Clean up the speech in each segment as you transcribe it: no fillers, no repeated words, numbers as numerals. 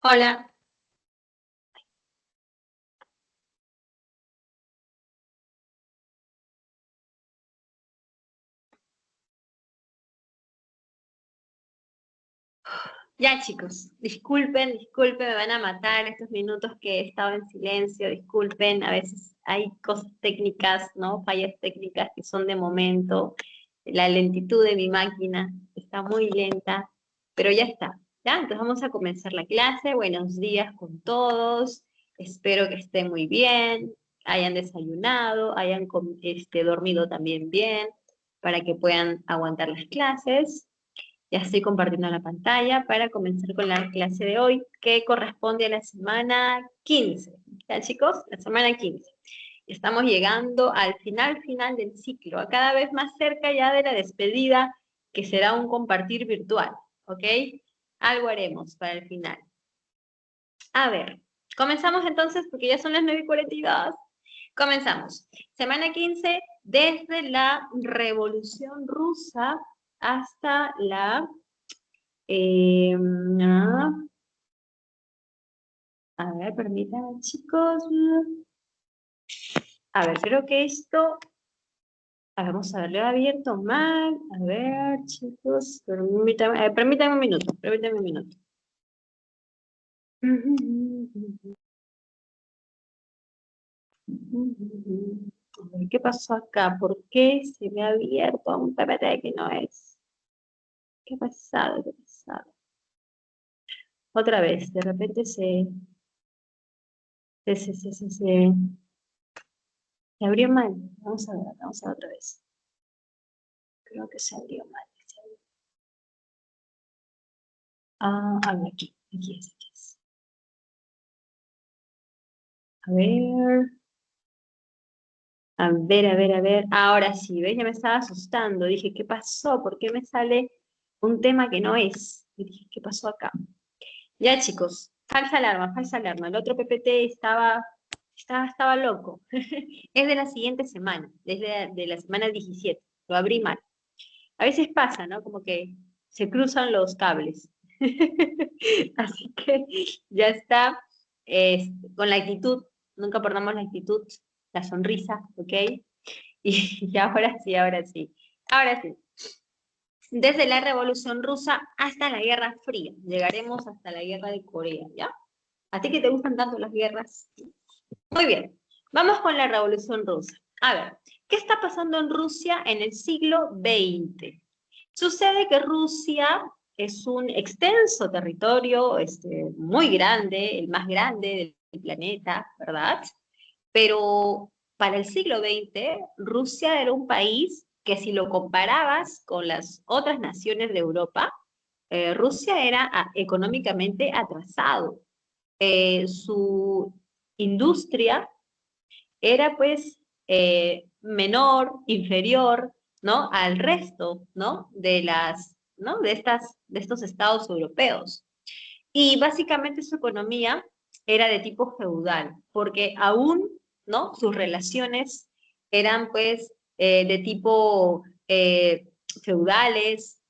Hola, ya chicos, disculpen, me van a matar estos minutos que he estado en silencio, disculpen, a veces hay cosas técnicas, ¿no? Fallas técnicas que son de momento, la lentitud de mi máquina está muy lenta, pero ya está, ¿ya? Entonces vamos a comenzar la clase, buenos días con todos, espero que estén muy bien, hayan desayunado, dormido también bien, para que puedan aguantar las clases. Ya estoy compartiendo la pantalla para comenzar con la clase de hoy, que corresponde a la semana 15. ¿Ya, chicos? La semana 15. Estamos llegando al final del ciclo, a cada vez más cerca ya de la despedida, que será un compartir virtual, ¿ok? Algo haremos para el final. A ver, comenzamos entonces, porque ya son las 9:42. Comenzamos. Semana 15, desde la Revolución Rusa hasta la eh, ah, a ver, permítanme, chicos. A ver, creo que esto. Vamos a ver, lo he abierto mal. A ver, chicos, permítanme un minuto, permítanme un minuto. A ver, ¿qué pasó acá? ¿Por qué se me ha abierto un PPT que no es? ¿Qué ha pasado? ¿Qué ha pasado? Otra vez, de repente se abrió mal. Vamos a ver otra vez. Creo que se abrió mal. A ver, aquí es. A ver, a ver. Ahora sí, ¿ves? Ya me estaba asustando. Dije, ¿qué pasó? ¿Por qué me sale un tema que no es? Y dije, ¿qué pasó acá? Ya, chicos, falsa alarma, falsa alarma. El otro PPT estaba loco. Es de la siguiente semana, desde de la semana 17. Lo abrí mal. A veces pasa, ¿no? Como que se cruzan los cables. Así que ya está. Con la actitud, nunca perdamos la actitud, la sonrisa, ¿ok? Y ahora sí, ahora sí. Ahora sí. Desde la Revolución Rusa hasta la Guerra Fría. Llegaremos hasta la Guerra de Corea, ¿ya? ¿A ti que te gustan tanto las guerras? Muy bien. Vamos con la Revolución Rusa. A ver, ¿qué está pasando en Rusia en el siglo XX? Sucede que Rusia es un extenso territorio, muy grande, el más grande del planeta, ¿verdad? Pero para el siglo XX, Rusia era un país que si lo comparabas con las otras naciones de Europa, Rusia era económicamente atrasado. Su industria era pues menor, inferior, ¿no? Al resto, ¿no? ¿no? De estos estados europeos. Y básicamente su economía era de tipo feudal, porque aún, ¿no? Sus relaciones eran pues de tipo feudales,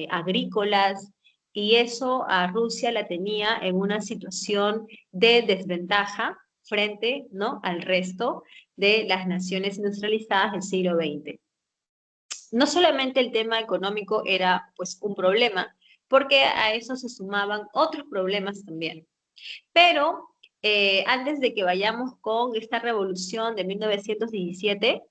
agrícolas, y eso a Rusia la tenía en una situación de desventaja frente, ¿no? Al resto de las naciones industrializadas del siglo XX. No solamente el tema económico era pues un problema, porque a eso se sumaban otros problemas también. Pero antes de que vayamos con esta revolución de 1917,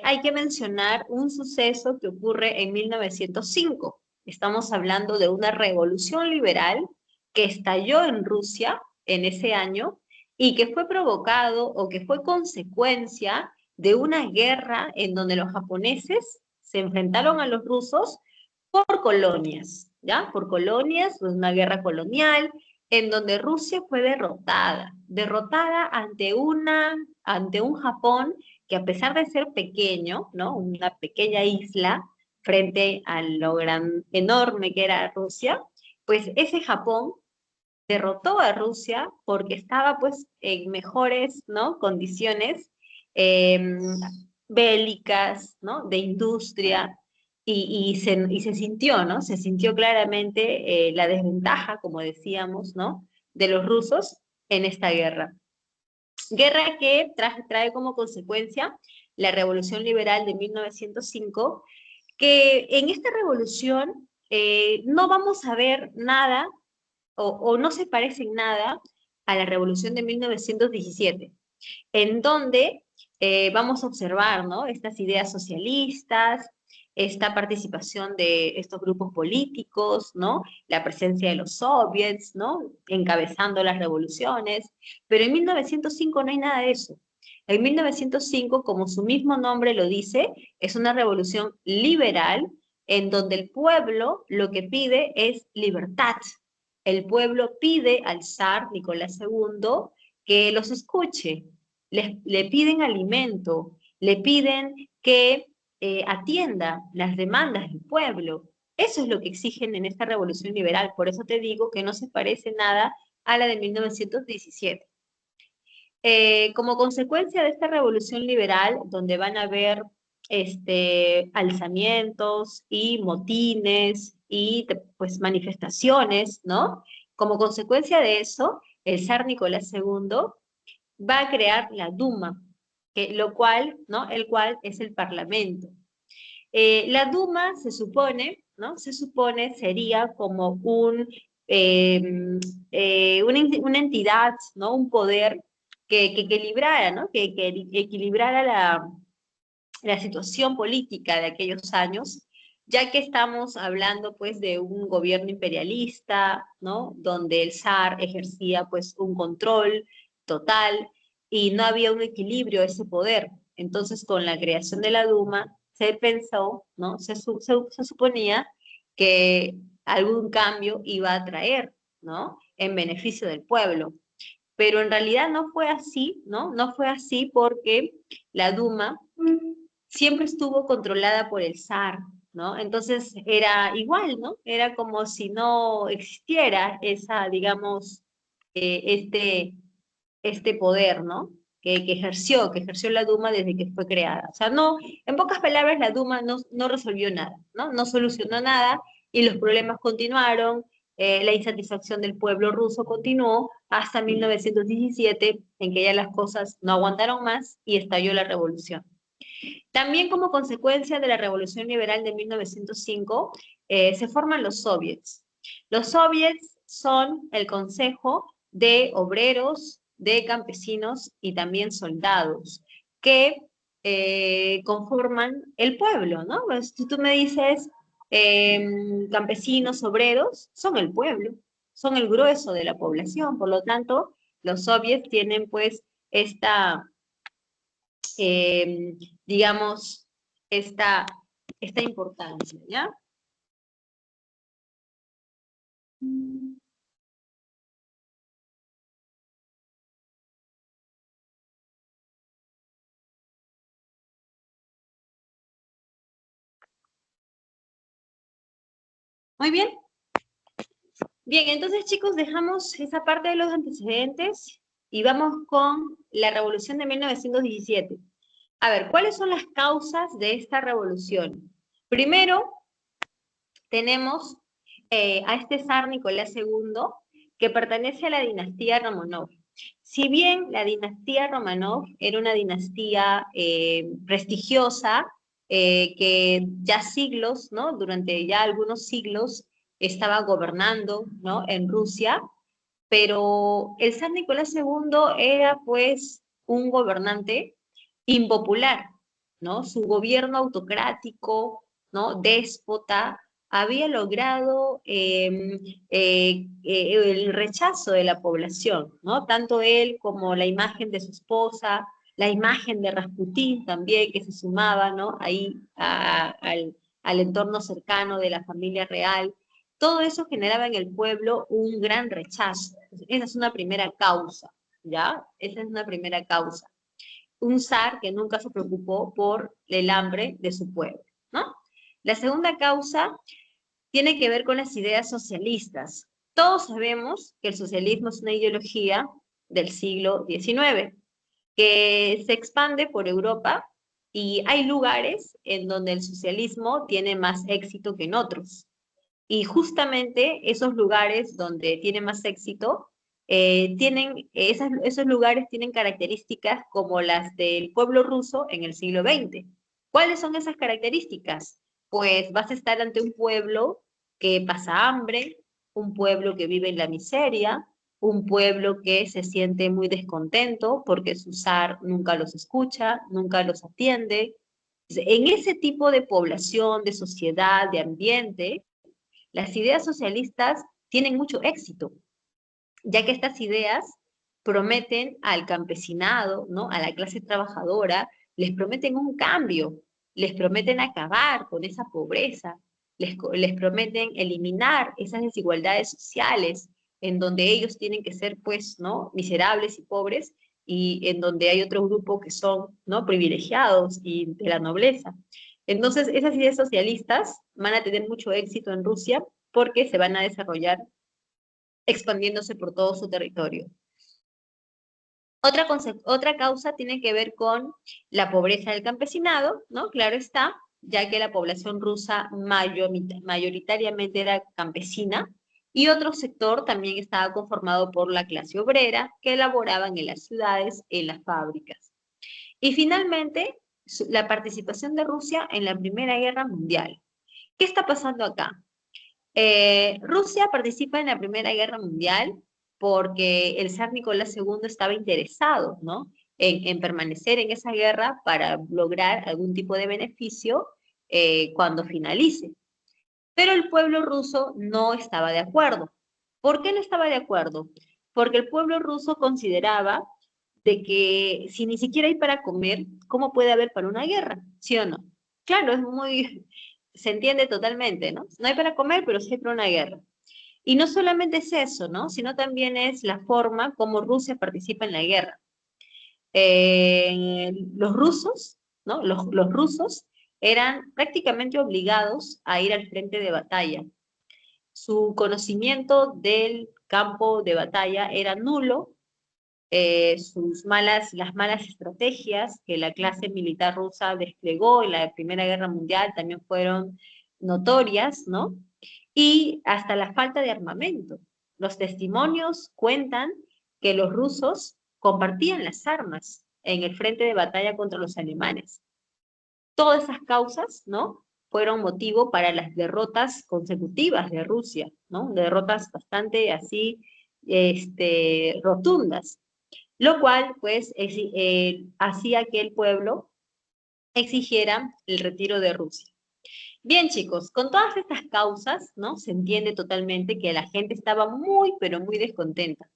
hay que mencionar un suceso que ocurre en 1905. Estamos hablando de una revolución liberal que estalló en Rusia en ese año y que fue provocado o que fue consecuencia de una guerra en donde los japoneses se enfrentaron a los rusos por colonias, ¿ya? Por colonias, pues una guerra colonial en donde Rusia fue derrotada ante un Japón que a pesar de ser pequeño, ¿no? Una pequeña isla frente a lo enorme que era Rusia, pues ese Japón derrotó a Rusia porque estaba pues en mejores, ¿no? Condiciones eh, bélicas, ¿no? De industria. y se sintió, ¿no? Se sintió claramente la desventaja, como decíamos, ¿no? De los rusos en esta guerra. Guerra que trae como consecuencia la Revolución Liberal de 1905, que en esta revolución no vamos a ver nada o no se parece en nada a la Revolución de 1917, en donde vamos a observar, ¿no? Estas ideas socialistas, esta participación de estos grupos políticos, ¿no? La presencia de los soviets, ¿no? Encabezando las revoluciones, pero en 1905 no hay nada de eso. En 1905, como su mismo nombre lo dice, es una revolución liberal en donde el pueblo lo que pide es libertad. El pueblo pide al zar Nicolás II que los escuche, le piden alimento, le piden que atienda las demandas del pueblo. Eso es lo que exigen en esta revolución liberal. Por eso te digo que no se parece nada a la de 1917. Como consecuencia de esta revolución liberal, donde van a haber alzamientos y motines y pues manifestaciones, ¿no? Como consecuencia de eso, el zar Nicolás II va a crear la Duma, lo cual, ¿no? El cual es el Parlamento. La Duma se supone, ¿no? Se supone sería como eh, una entidad, ¿no? Un poder que equilibrara, ¿no? Que equilibrara la situación política de aquellos años, ya que estamos hablando pues de un gobierno imperialista, ¿no? Donde el zar ejercía pues un control total y no había un equilibrio a ese poder. Entonces con la creación de la Duma se pensó, ¿no? Se suponía que algún cambio iba a traer, ¿no? En beneficio del pueblo. Pero en realidad no fue así, ¿no? No fue así porque la Duma siempre estuvo controlada por el zar, ¿no? Entonces era igual, ¿no? Era como si no existiera esa, digamos, eh, este, este poder, ¿no? Que ejerció la Duma desde que fue creada. O sea, no, en pocas palabras, la Duma no resolvió nada, ¿no? No solucionó nada y los problemas continuaron, la insatisfacción del pueblo ruso continuó hasta 1917, en que ya las cosas no aguantaron más y estalló la revolución. También como consecuencia de la Revolución Liberal de 1905, se forman los soviets. Los soviets son el consejo de obreros, de campesinos y también soldados que conforman el pueblo, ¿no? Pues, si tú me dices campesinos, obreros, son el pueblo, son el grueso de la población, por lo tanto, los soviets tienen pues esta eh, digamos, esta, esta importancia, ¿ya? Muy bien. Bien, entonces chicos, dejamos esa parte de los antecedentes y vamos con la revolución de 1917. A ver, ¿cuáles son las causas de esta revolución? Primero, tenemos a este zar Nicolás II, que pertenece a la dinastía Romanov. Si bien la dinastía Romanov era una dinastía prestigiosa, que ya siglos, ¿no? Durante ya algunos siglos estaba gobernando, ¿no? En Rusia, pero el zar Nicolás II era pues un gobernante impopular, ¿no? Su gobierno autocrático, ¿no? Déspota, había logrado el rechazo de la población, ¿no? Tanto él como la imagen de su esposa, la imagen de Rasputín también, que se sumaba, ¿no? Ahí al entorno cercano de la familia real. Todo eso generaba en el pueblo un gran rechazo. Esa es una primera causa, ¿ya? Esa es una primera causa. Un zar que nunca se preocupó por el hambre de su pueblo, ¿no? La segunda causa tiene que ver con las ideas socialistas. Todos sabemos que el socialismo es una ideología del siglo XIX, que se expande por Europa Y hay lugares en donde el socialismo tiene más éxito que en otros. Y justamente esos lugares donde tiene más éxito, esos lugares tienen características como las del pueblo ruso en el siglo XX. ¿Cuáles son esas características? Pues vas a estar ante un pueblo que pasa hambre, un pueblo que vive en la miseria, un pueblo que se siente muy descontento porque su zar nunca los escucha, nunca los atiende. En ese tipo de población, de sociedad, de ambiente, las ideas socialistas tienen mucho éxito, ya que estas ideas prometen al campesinado, ¿no? A la clase trabajadora, les prometen un cambio, les prometen acabar con esa pobreza, les prometen eliminar esas desigualdades sociales en donde ellos tienen que ser, pues, ¿no? Miserables y pobres, y en donde hay otro grupo que son, ¿no? Privilegiados y de la nobleza. Entonces, esas ideas socialistas van a tener mucho éxito en Rusia porque se van a desarrollar expandiéndose por todo su territorio. Otra causa tiene que ver con la pobreza del campesinado, ¿no? Claro está, ya que la población rusa mayoritariamente era campesina, y otro sector también estaba conformado por la clase obrera, que laboraban en las ciudades, en las fábricas. Y finalmente, la participación de Rusia en la Primera Guerra Mundial. ¿Qué está pasando acá? Rusia participa en la Primera Guerra Mundial porque el zar Nicolás II estaba interesado, ¿no? En permanecer en esa guerra para lograr algún tipo de beneficio cuando finalice. Pero el pueblo ruso no estaba de acuerdo. ¿Por qué no estaba de acuerdo? Porque el pueblo ruso consideraba de que si ni siquiera hay para comer, ¿cómo puede haber para una guerra? ¿Sí o no? Claro, se entiende totalmente, ¿no? No hay para comer, pero sí hay para una guerra. Y no solamente es eso, ¿no? Sino también es la forma como Rusia participa en la guerra. Los rusos, ¿no? Los rusos eran prácticamente obligados a ir al frente de batalla. Su conocimiento del campo de batalla era nulo. Las malas estrategias que la clase militar rusa desplegó en la Primera Guerra Mundial también fueron notorias, ¿no? Y hasta la falta de armamento. Los testimonios cuentan que los rusos compartían las armas en el frente de batalla contra los alemanes. Todas esas causas, ¿no? Fueron motivo para las derrotas consecutivas de Rusia, ¿no? Derrotas bastante así, rotundas, lo cual, pues, hacía que el pueblo exigiera el retiro de Rusia. Bien, chicos, con todas estas causas, ¿no? Se entiende totalmente que la gente estaba muy, pero muy descontenta.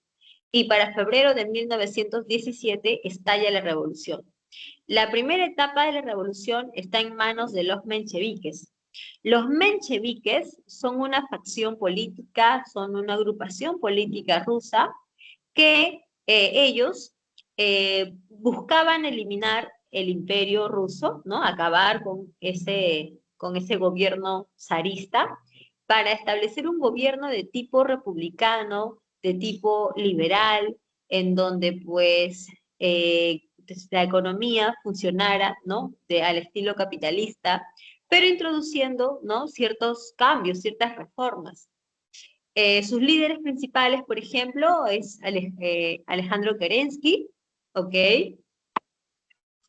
Y para febrero de 1917 estalla la revolución. La primera etapa de la revolución está en manos de los mencheviques. Los mencheviques son una facción política, son una agrupación política rusa que ellos buscaban eliminar el imperio ruso, ¿no? Acabar con ese gobierno zarista para establecer un gobierno de tipo republicano, de tipo liberal, en donde pues la economía funcionara, ¿no? Al estilo capitalista, pero introduciendo, ¿no? Ciertos cambios, ciertas reformas. Sus líderes principales, por ejemplo, es Alejandro Kerensky, ¿ok?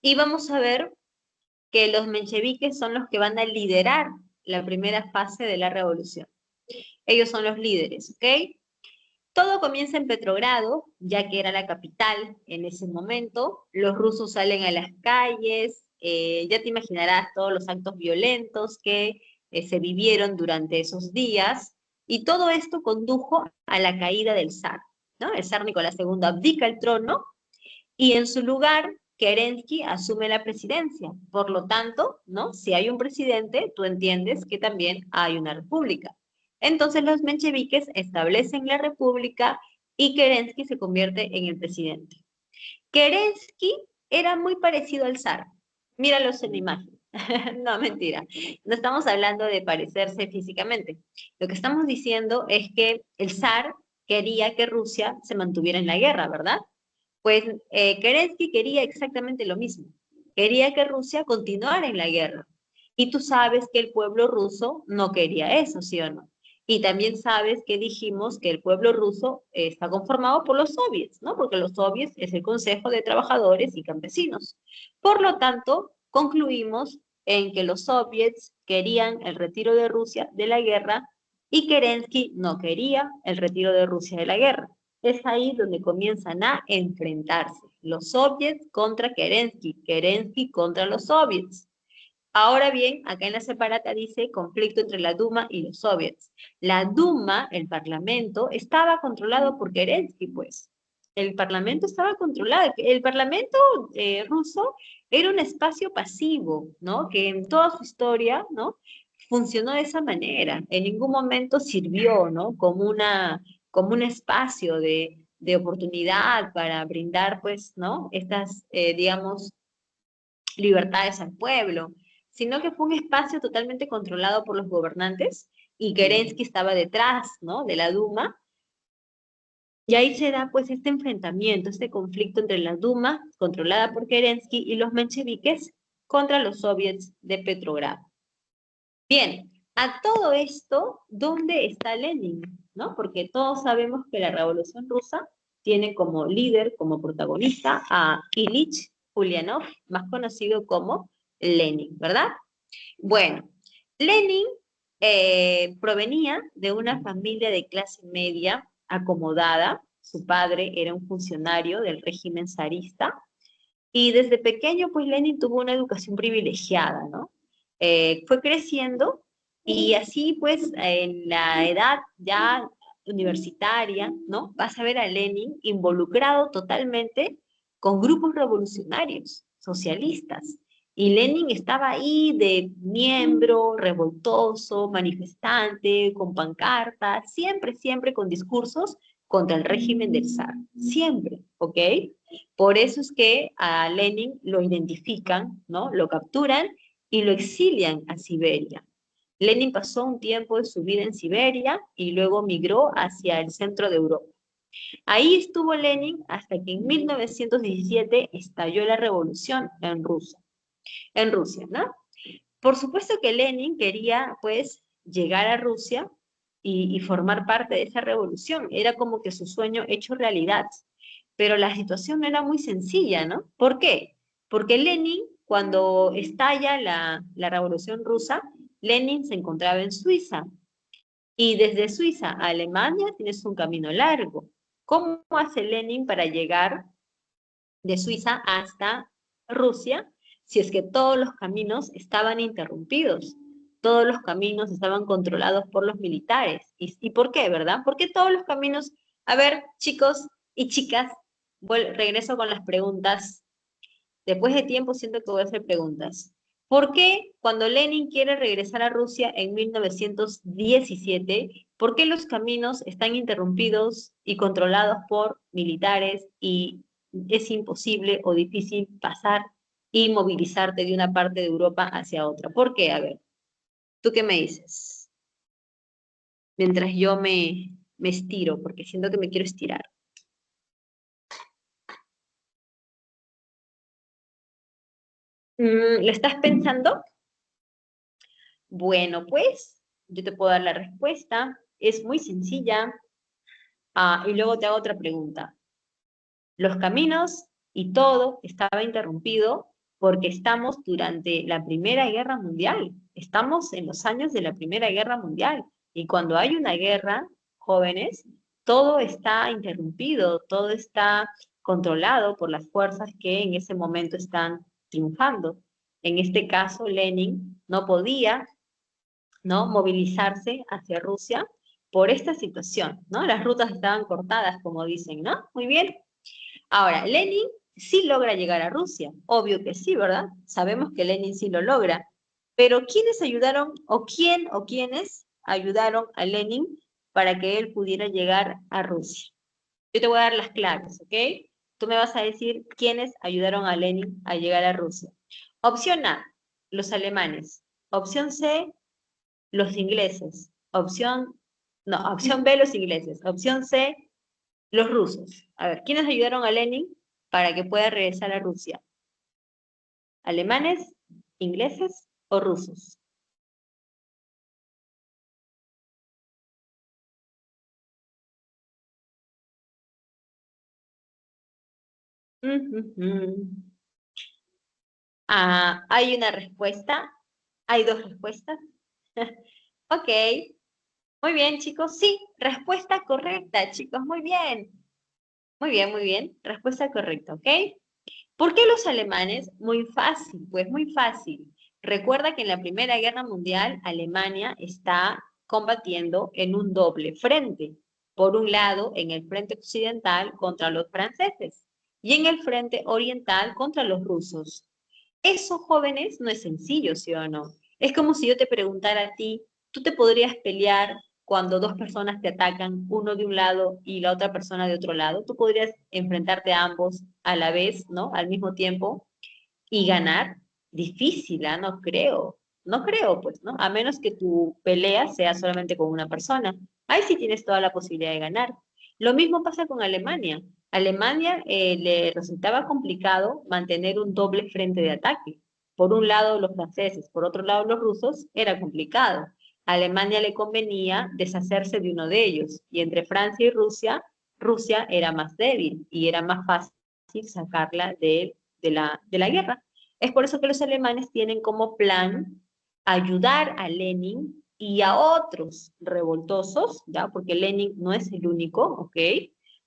Y vamos a ver que los mencheviques son los que van a liderar la primera fase de la revolución. Ellos son los líderes, ¿ok? Todo comienza en Petrogrado, ya que era la capital en ese momento. Los rusos salen a las calles, ya te imaginarás todos los actos violentos que se vivieron durante esos días, y todo esto condujo a la caída del zar, ¿no? El zar Nicolás II abdica el trono y en su lugar Kerensky asume la presidencia. Por lo tanto, ¿no? Si hay un presidente, tú entiendes que también hay una república. Entonces los mencheviques establecen la república y Kerensky se convierte en el presidente. Kerensky era muy parecido al zar. Míralos en la imagen. No, mentira. No estamos hablando de parecerse físicamente. Lo que estamos diciendo es que el zar quería que Rusia se mantuviera en la guerra, ¿verdad? Pues Kerensky quería exactamente lo mismo. quería que Rusia continuara en la guerra. Y tú sabes que el pueblo ruso no quería eso, ¿sí o no? Y también sabes que dijimos que el pueblo ruso está conformado por los soviets, ¿no? Porque los soviets es el Consejo de Trabajadores y Campesinos. Por lo tanto, concluimos en que los soviets querían el retiro de Rusia de la guerra y Kerensky no quería el retiro de Rusia de la guerra. Es ahí donde comienzan a enfrentarse los soviets contra Kerensky, Kerensky contra los soviets. Ahora bien, acá en la separata dice conflicto entre la Duma y los soviets. La Duma, el parlamento, estaba controlado por Kerensky, pues. El parlamento estaba controlado. El parlamento ruso era un espacio pasivo, ¿no? Que en toda su historia, ¿no? Funcionó de esa manera. En ningún momento sirvió, ¿no? Como un espacio de oportunidad para brindar, pues, ¿no? Estas, digamos, libertades al pueblo, sino que fue un espacio totalmente controlado por los gobernantes y Kerensky estaba detrás, ¿no? De la Duma. Y ahí se da pues este enfrentamiento, este conflicto entre la Duma, controlada por Kerensky, y los mencheviques contra los soviets de Petrogrado. Bien, a todo esto, ¿dónde está Lenin? ¿No? Porque todos sabemos que la Revolución Rusa tiene como líder, como protagonista a Ilich Ulyanov, más conocido como Lenin, ¿verdad? Bueno, Lenin provenía de una familia de clase media acomodada. Su padre era un funcionario del régimen zarista y desde pequeño, pues Lenin tuvo una educación privilegiada, ¿no? Fue creciendo y así, pues, en la edad ya universitaria, ¿no? Vas a ver a Lenin involucrado totalmente con grupos revolucionarios, socialistas. Y Lenin estaba ahí de miembro, revoltoso, manifestante, con pancartas, siempre, siempre con discursos contra el régimen del zar. Siempre, ¿ok? Por eso es que a Lenin lo identifican, ¿no? Lo capturan y lo exilian a Siberia. Lenin pasó un tiempo de su vida en Siberia y luego migró hacia el centro de Europa. Ahí estuvo Lenin hasta que en 1917 estalló la revolución en Rusia, ¿no? Por supuesto que Lenin quería, pues, llegar a Rusia y formar parte de esa revolución. Era como que su sueño hecho realidad. Pero la situación no era muy sencilla, ¿no? ¿Por qué? Porque Lenin, cuando estalla la Revolución Rusa, Lenin se encontraba en Suiza. Y desde Suiza a Alemania tienes un camino largo. ¿Cómo hace Lenin para llegar de Suiza hasta Rusia si es que todos los caminos estaban interrumpidos? Todos los caminos estaban controlados por los militares. ¿Y por qué, verdad? Porque todos los caminos... A ver, chicos y chicas, regreso con las preguntas. Después de tiempo siento que voy a hacer preguntas. ¿Por qué cuando Lenin quiere regresar a Rusia en 1917, por qué los caminos están interrumpidos y controlados por militares y es imposible o difícil pasar y movilizarte de una parte de Europa hacia otra? ¿Por qué? A ver, ¿tú qué me dices? Mientras yo me estiro, porque siento que me quiero estirar. ¿Lo estás pensando? Bueno, pues yo te puedo dar la respuesta. Es muy sencilla. Y luego te hago otra pregunta. Los caminos y todo estaba interrumpido porque estamos durante la Primera Guerra Mundial. Estamos en los años de la Primera Guerra Mundial. Y cuando hay una guerra, jóvenes, todo está interrumpido, todo está controlado por las fuerzas que en ese momento están triunfando. En este caso, Lenin no podía, ¿no? Movilizarse hacia Rusia por esta situación, ¿no? Las rutas estaban cortadas, como dicen, ¿no? Muy bien. Ahora, Lenin sí logra llegar a Rusia, obvio que sí, ¿verdad? Sabemos que Lenin sí lo logra, pero ¿quiénes ayudaron o quién o quiénes ayudaron a Lenin para que él pudiera llegar a Rusia? Yo te voy a dar las claves, ¿ok? Tú me vas a decir quiénes ayudaron a Lenin a llegar a Rusia. Opción A, los alemanes. Opción C, los ingleses. Opción B, los ingleses. Opción C, los rusos. A ver, ¿quiénes ayudaron a Lenin para que pueda regresar a Rusia? ¿Alemanes, ingleses o rusos? Ujujú. ¿Hay una respuesta? ¿Hay dos respuestas? Ok, muy bien, chicos. Sí, respuesta correcta, chicos. Muy bien. Muy bien, muy bien. Respuesta correcta, ¿ok? ¿Por qué los alemanes? Muy fácil, pues muy fácil. Recuerda que en la Primera Guerra Mundial Alemania está combatiendo en un doble frente. Por un lado, en el frente occidental contra los franceses y en el frente oriental contra los rusos. Eso, jóvenes, no es sencillo, ¿sí o no? Es como si yo te preguntara a ti, ¿tú te podrías pelear cuando dos personas te atacan, uno de un lado y la otra persona de otro lado? ¿Tú podrías enfrentarte a ambos a la vez, ¿no? Al mismo tiempo y ganar? Difícil, ¿ah? No creo. No creo, pues, ¿no? A menos que tu pelea sea solamente con una persona. Ahí sí tienes toda la posibilidad de ganar. Lo mismo pasa con Alemania. Alemania le resultaba complicado mantener un doble frente de ataque. Por un lado los franceses, por otro lado los rusos, era complicado. A Alemania le convenía deshacerse de uno de ellos, y entre Francia y Rusia, Rusia era más débil y era más fácil sacarla de la guerra. Es por eso que los alemanes tienen como plan ayudar a Lenin y a otros revoltosos, ¿ya? Porque Lenin no es el único, ¿ok?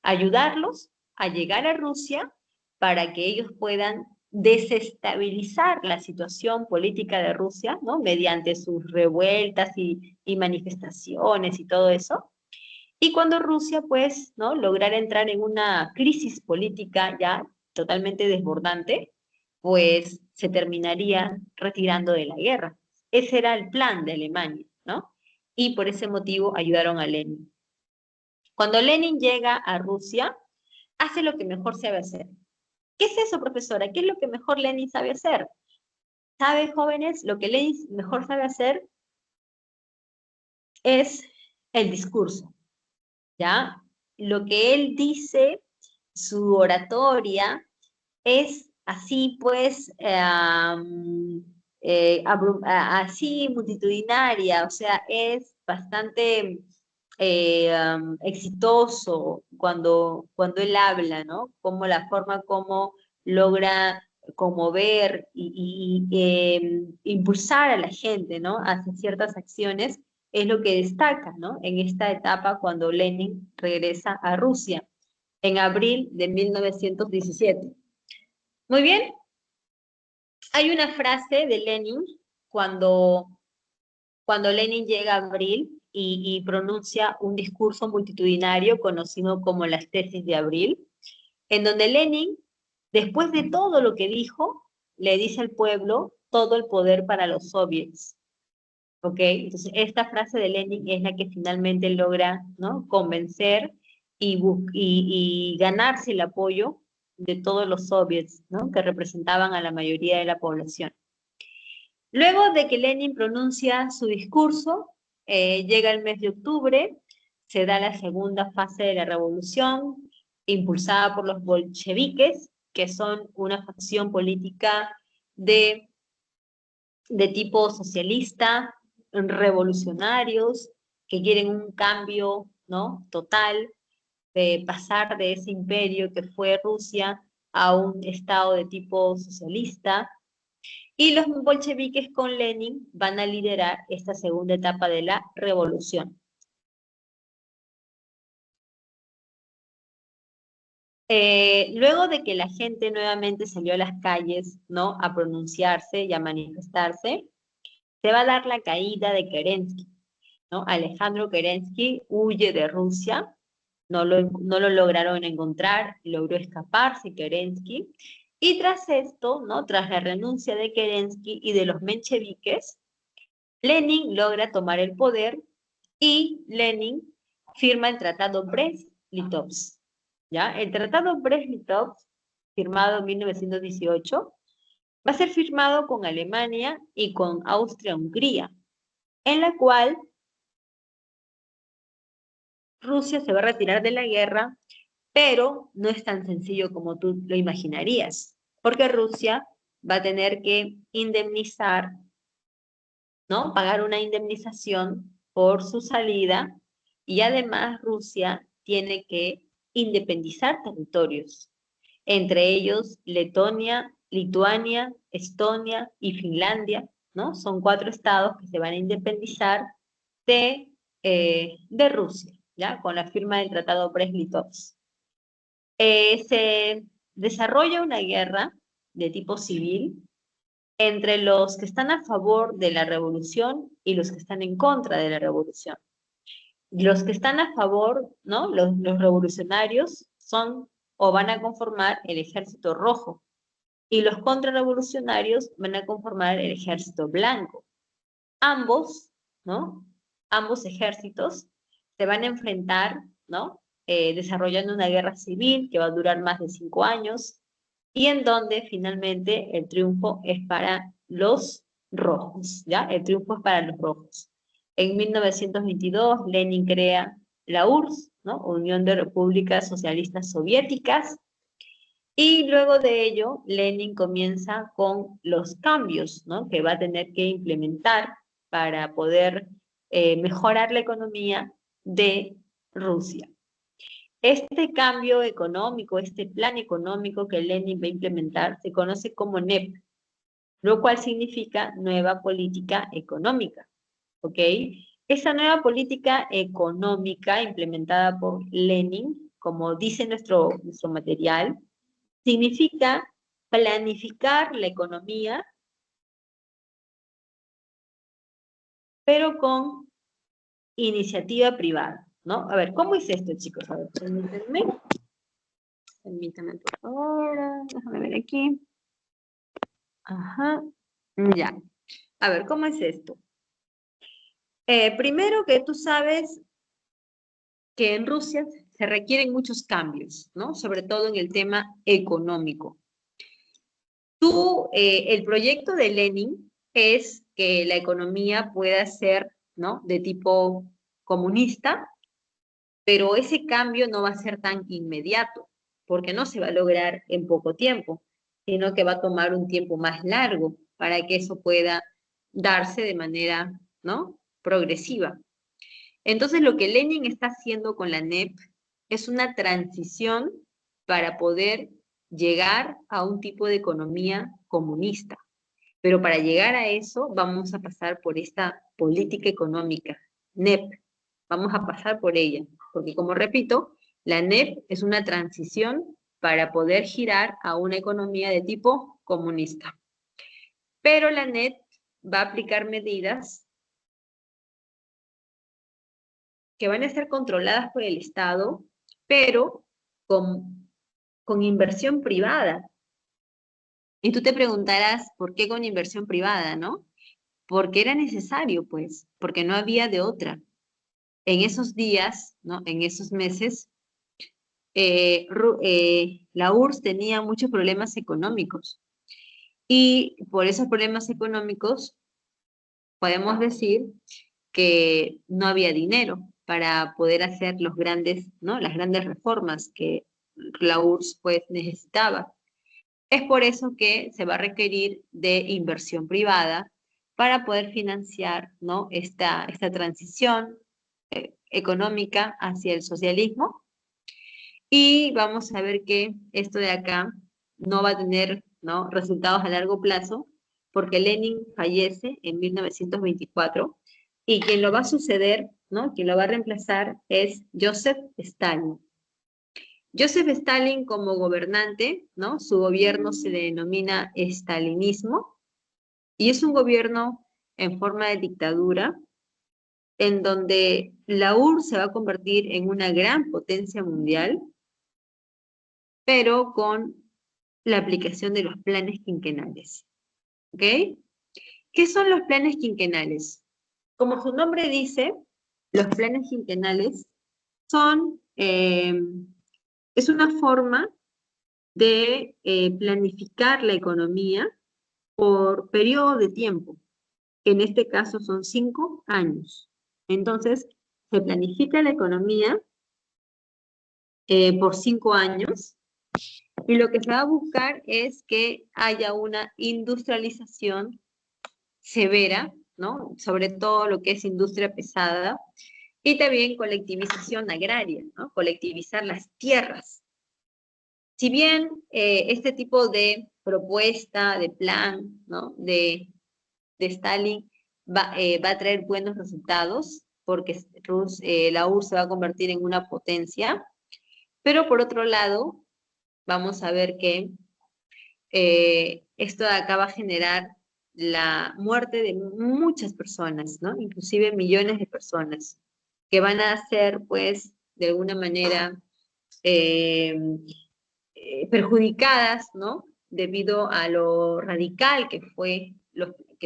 Ayudarlos a llegar a Rusia para que ellos puedan desestabilizar la situación política de Rusia, ¿no? Mediante sus revueltas y manifestaciones y todo eso. Y cuando Rusia, pues, ¿no? Lograra entrar en una crisis política ya totalmente desbordante, pues se terminaría retirando de la guerra. Ese era el plan de Alemania, ¿no? Y por ese motivo ayudaron a Lenin. Cuando Lenin llega a Rusia, hace lo que mejor sabe hacer. ¿Qué es eso, profesora? ¿Qué es lo que mejor Lenin sabe hacer? ¿Sabe, jóvenes? Lo que Lenin mejor sabe hacer es el discurso, ¿ya? Lo que él dice, su oratoria, es así pues, así multitudinaria, o sea, es bastante exitoso cuando él habla, ¿no? Como la forma como logra conmover y impulsar a la gente, ¿no? Hacia ciertas acciones, es lo que destaca, ¿no? En esta etapa cuando Lenin regresa a Rusia en abril de 1917. Muy bien, hay una frase de Lenin cuando, cuando Lenin llega a abril y pronuncia un discurso multitudinario conocido como las tesis de abril, en donde Lenin, después de todo lo que dijo, le dice al pueblo todo el poder para los soviets. ¿Ok? Entonces, esta frase de Lenin es la que finalmente logra, ¿no? Convencer y ganarse el apoyo de todos los soviets, ¿no? Que representaban a la mayoría de la población. Luego de que Lenin pronuncia su discurso, llega el mes de octubre, se da la segunda fase de la revolución, impulsada por los bolcheviques, que son una facción política de de tipo socialista, revolucionarios, que quieren un cambio, ¿no? Total, de pasar de ese imperio que fue Rusia a un estado de tipo socialista. Y los bolcheviques con Lenin van a liderar esta segunda etapa de la revolución. Luego de que la gente nuevamente salió a las calles, ¿no? A pronunciarse y a manifestarse, se va a dar la caída de Kerensky, ¿no? Alejandro Kerensky huye de Rusia, no lo lograron encontrar, logró escaparse Kerensky, y tras esto, ¿no? Tras la renuncia de Kerensky y de los mencheviques, Lenin logra tomar el poder y Lenin firma el Tratado Brest-Litovsk, ¿ya? El Tratado Brest-Litovsk, firmado en 1918, va a ser firmado con Alemania y con Austria-Hungría, en la cual Rusia se va a retirar de la guerra, pero no es tan sencillo como tú lo imaginarías, porque Rusia va a tener que indemnizar, ¿no? Pagar una indemnización por su salida y además Rusia tiene que independizar territorios, entre ellos Letonia, Lituania, Estonia y Finlandia, ¿no? Son 4 estados que se van a independizar de Rusia, ¿ya? Con la firma del Tratado Brest-Litovsk. Se desarrolla una guerra de tipo civil entre los que están a favor de la revolución y los que están en contra de la revolución. Los que están a favor, ¿no? Los revolucionarios son o van a conformar el Ejército Rojo y los contrarrevolucionarios van a conformar el Ejército Blanco. Ambos, ¿no? Ambos ejércitos se van a enfrentar, ¿no? Desarrollando una guerra civil que va a durar más de 5 años y en donde finalmente el triunfo es para los rojos, ¿ya? El triunfo es para los rojos. En 1922, Lenin crea la URSS, ¿no? Unión de Repúblicas Socialistas Soviéticas, y luego de ello, Lenin comienza con los cambios, ¿no? Que va a tener que implementar para poder mejorar la economía de Rusia. Este cambio económico, este plan económico que Lenin va a implementar, se conoce como NEP, lo cual significa Nueva Política Económica, ¿ok? Esa nueva política económica implementada por Lenin, como dice nuestro material, significa planificar la economía, pero con iniciativa privada, ¿no? A ver, ¿cómo es esto, chicos? A ver, permítanme por favor, déjame ver aquí. Ajá, ya. A ver, ¿cómo es esto? Primero que tú sabes que en Rusia se requieren muchos cambios, ¿no? Sobre todo en el tema económico. El proyecto de Lenin es que la economía pueda ser, ¿no? De tipo comunista, pero ese cambio no va a ser tan inmediato, porque no se va a lograr en poco tiempo, sino que va a tomar un tiempo más largo para que eso pueda darse de manera, ¿no? Progresiva. Entonces, lo que Lenin está haciendo con la NEP es una transición para poder llegar a un tipo de economía comunista. Pero para llegar a eso vamos a pasar por esta política económica, NEP. Vamos a pasar por ella, porque como repito, la NEP es una transición para poder girar a una economía de tipo comunista. Pero la NEP va a aplicar medidas que van a ser controladas por el Estado, pero con inversión privada. Y tú te preguntarás, ¿por qué con inversión privada, no? Porque era necesario, pues, porque no había de otra. En esos días, ¿no? En esos meses, la URSS tenía muchos problemas económicos. Y por esos problemas económicos, podemos decir que no había dinero para poder hacer los grandes, ¿no? Las grandes reformas que la URSS pues necesitaba. Es por eso que se va a requerir de inversión privada para poder financiar, ¿no? esta transición económica hacia el socialismo. Y vamos a ver que esto de acá no va a tener, ¿no? Resultados a largo plazo, porque Lenin fallece en 1924 y quien lo va a suceder, ¿no? Quien lo va a reemplazar es Joseph Stalin. Joseph Stalin como gobernante, ¿no? Su gobierno se le denomina stalinismo y es un gobierno en forma de dictadura en donde la URSS se va a convertir en una gran potencia mundial, pero con la aplicación de los planes quinquenales. ¿Ok? ¿Qué son los planes quinquenales? Como su nombre dice, los planes quinquenales son, es una forma de planificar la economía por periodo de tiempo, que en este caso son 5 años. Entonces, se planifica la economía por 5 años Y lo que se va a buscar es que haya una industrialización severa, ¿no? Sobre todo lo que es industria pesada, y también colectivización agraria, ¿no? Colectivizar las tierras. Si bien este tipo de propuesta, de plan, ¿no? de Stalin va a traer buenos resultados, porque la URSS se va a convertir en una potencia, pero por otro lado, vamos a ver que esto de acá va a generar la muerte de muchas personas, ¿no? Inclusive millones de personas, que van a ser, pues, de alguna manera eh, perjudicadas, ¿no? Debido a lo radical que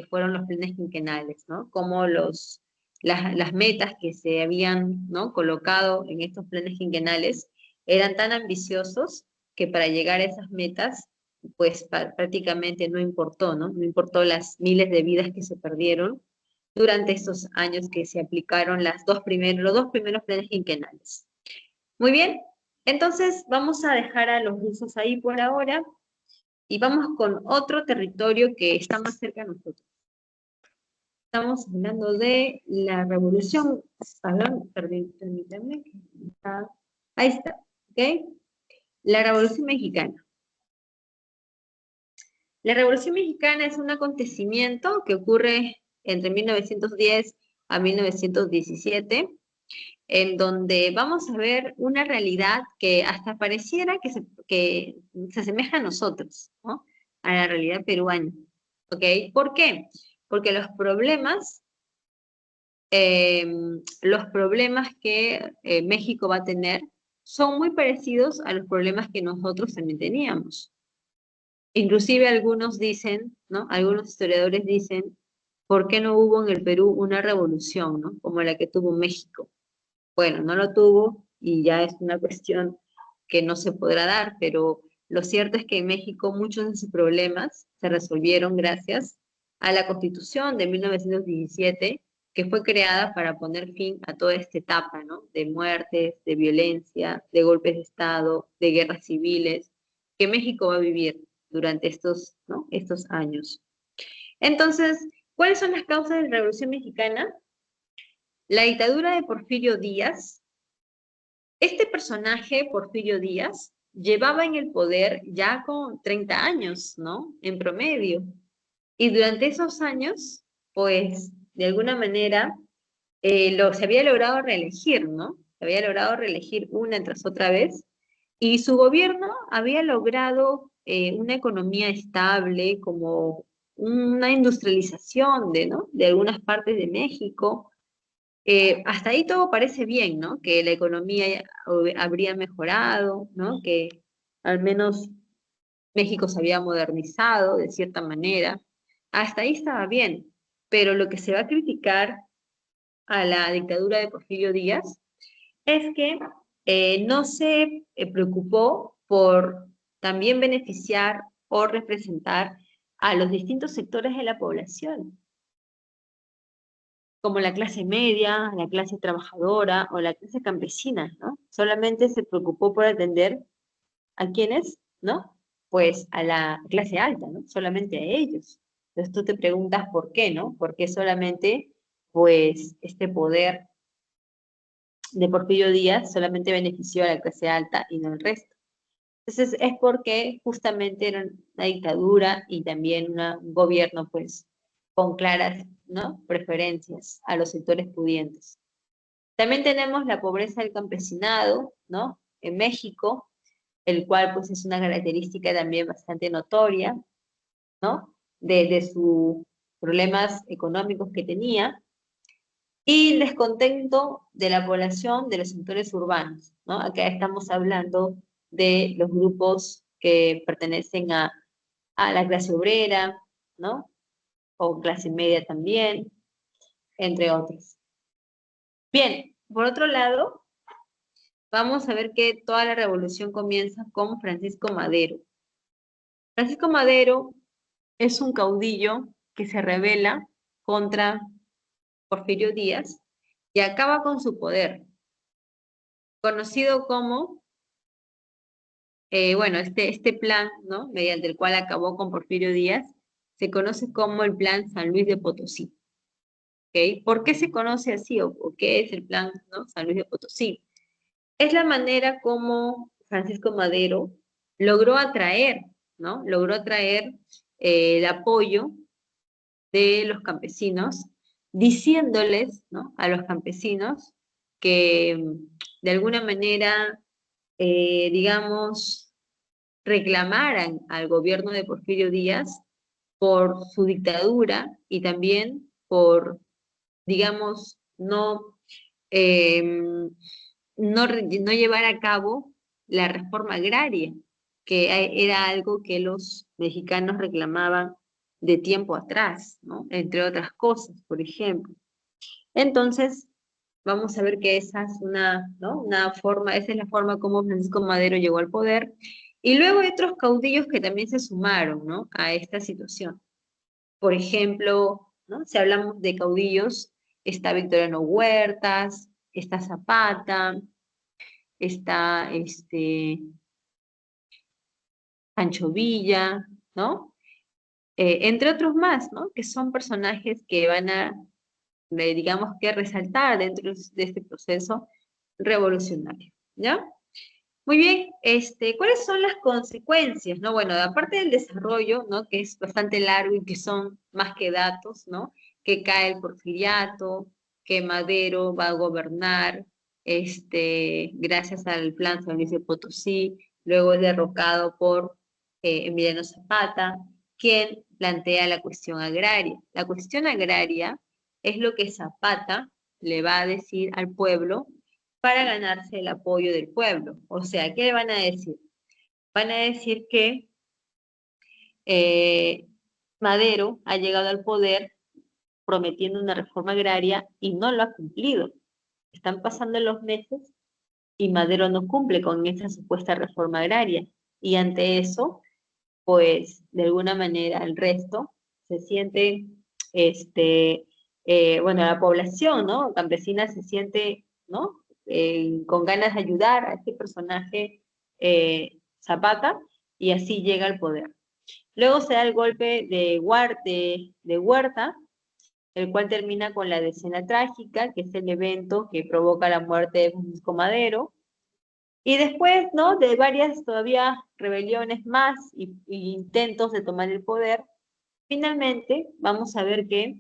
fueron los planes quinquenales, ¿no? Como las metas que se habían, ¿no? colocado en estos planes quinquenales eran tan ambiciosos que para llegar a esas metas, pues prácticamente no importó, ¿no? No importó las miles de vidas que se perdieron durante estos años que se aplicaron los dos primeros planes quinquenales. Muy bien, entonces vamos a dejar a los rusos ahí por ahora y vamos con otro territorio que está más cerca de nosotros. Estamos hablando de la revolución, perdón, permítanme, ahí está, ¿ok? La revolución mexicana. La revolución mexicana es un acontecimiento que ocurre entre 1910 a 1917, en donde vamos a ver una realidad que hasta pareciera que se asemeja a nosotros, ¿no? A la realidad peruana, ¿ok? ¿Por qué? Porque los problemas que México va a tener son muy parecidos a los problemas que nosotros también teníamos. Inclusive algunos dicen, ¿no? Algunos historiadores dicen, ¿por qué no hubo en el Perú una revolución, ¿no? Como la que tuvo México? Bueno, no lo tuvo y ya es una cuestión que no se podrá dar, pero lo cierto es que en México muchos de sus problemas se resolvieron gracias a la Constitución de 1917, que fue creada para poner fin a toda esta etapa, ¿no? De muertes, de violencia, de golpes de Estado, de guerras civiles, que México va a vivir durante ¿no? estos años. Entonces, ¿cuáles son las causas de la Revolución Mexicana? La dictadura de Porfirio Díaz. Este personaje, Porfirio Díaz, llevaba en el poder ya con 30 años, ¿no? En promedio. Y durante esos años, pues, de alguna manera, se había logrado reelegir, ¿no? Se había logrado reelegir una tras otra vez. Y su gobierno había logrado una economía estable, como una industrialización ¿no? de algunas partes de México. Hasta ahí todo parece bien, ¿no? Que la economía habría mejorado, ¿no? Que al menos México se había modernizado de cierta manera. Hasta ahí estaba bien, pero lo que se va a criticar a la dictadura de Porfirio Díaz es que no se preocupó por también beneficiar o representar a los distintos sectores de la población, como la clase media, la clase trabajadora o la clase campesina, ¿no? Solamente se preocupó por atender a quienes, ¿no? Pues a la clase alta, ¿no? Solamente a ellos. Entonces tú te preguntas por qué, ¿no? ¿Por qué solamente, pues, este poder de Porfirio Díaz solamente benefició a la clase alta y no al resto? Entonces es porque justamente era una dictadura y también un gobierno, pues, con claras, ¿no? preferencias a los sectores pudientes. También tenemos la pobreza del campesinado, ¿no? En México, el cual pues es una característica también bastante notoria, ¿no? De sus problemas económicos que tenía, y el descontento de la población de los sectores urbanos, ¿no? Acá estamos hablando de los grupos que pertenecen a la clase obrera, ¿no? O clase media también, entre otros. Bien, por otro lado, vamos a ver que toda la revolución comienza con Francisco Madero. Francisco Madero es un caudillo que se rebela contra Porfirio Díaz y acaba con su poder, conocido como bueno, este plan, ¿no? Mediante el cual acabó con Porfirio Díaz, se conoce como el Plan San Luis de Potosí. ¿Ok? ¿Por qué se conoce así o qué es el Plan, ¿no? San Luis de Potosí? Es la manera como Francisco Madero logró atraer, ¿no? Logró atraer el apoyo de los campesinos, diciéndoles, ¿no? A los campesinos que de alguna manera, digamos, reclamaran al gobierno de Porfirio Díaz por su dictadura y también por, digamos, no llevar a cabo la reforma agraria, que era algo que los mexicanos reclamaban de tiempo atrás, ¿no? Entre otras cosas, por ejemplo. Entonces, vamos a ver que esa es ¿no? Una forma, esa es la forma como Francisco Madero llegó al poder. Y luego hay otros caudillos que también se sumaron, ¿no? A esta situación. Por ejemplo, ¿no? Si hablamos de caudillos, está Victoriano Huertas, está Zapata, está Pancho Villa, ¿no? Entre otros más, ¿no? Que son personajes que van a, digamos que resaltar dentro de este proceso revolucionario, ¿ya? Muy bien, ¿cuáles son las consecuencias, no? Bueno, aparte del desarrollo, ¿no? Que es bastante largo y que son más que datos, ¿no? Que cae el porfiriato, que Madero va a gobernar, gracias al plan San Luis de Potosí, luego es derrocado por Emiliano Zapata, quien plantea la cuestión agraria. La cuestión agraria es lo que Zapata le va a decir al pueblo para ganarse el apoyo del pueblo. O sea, ¿qué van a decir? Van a decir que eh, Madero ha llegado al poder prometiendo una reforma agraria y no lo ha cumplido. Están pasando los meses y Madero no cumple con esa supuesta reforma agraria. Y ante eso, pues de alguna manera el resto se siente, bueno, la población, ¿no? Campesina se siente, ¿no? Con ganas de ayudar a este personaje Zapata y así llega al poder. Luego se da el golpe de Huerta, el cual termina con la decena trágica, que es el evento que provoca la muerte de Francisco Madero. Y después, ¿no? De varias todavía rebeliones más y intentos de tomar el poder, finalmente vamos a ver que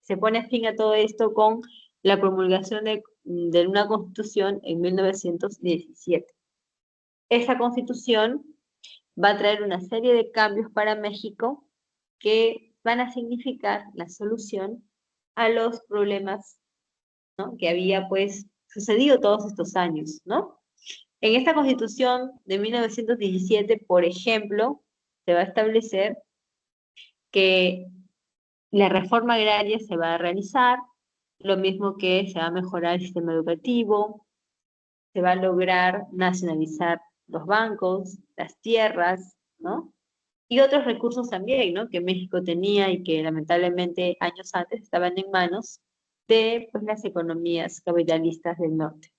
se pone fin a todo esto con la promulgación de una constitución en 1917. Esa constitución va a traer una serie de cambios para México que van a significar la solución a los problemas, ¿no? Que había pues sucedido todos estos años, ¿no? En esta Constitución de 1917, por ejemplo, se va a establecer que la reforma agraria se va a realizar, lo mismo que se va a mejorar el sistema educativo, se va a lograr nacionalizar los bancos, las tierras, ¿no? Y otros recursos también, ¿no? Que México tenía y que lamentablemente años antes estaban en manos de pues, las economías capitalistas del norte.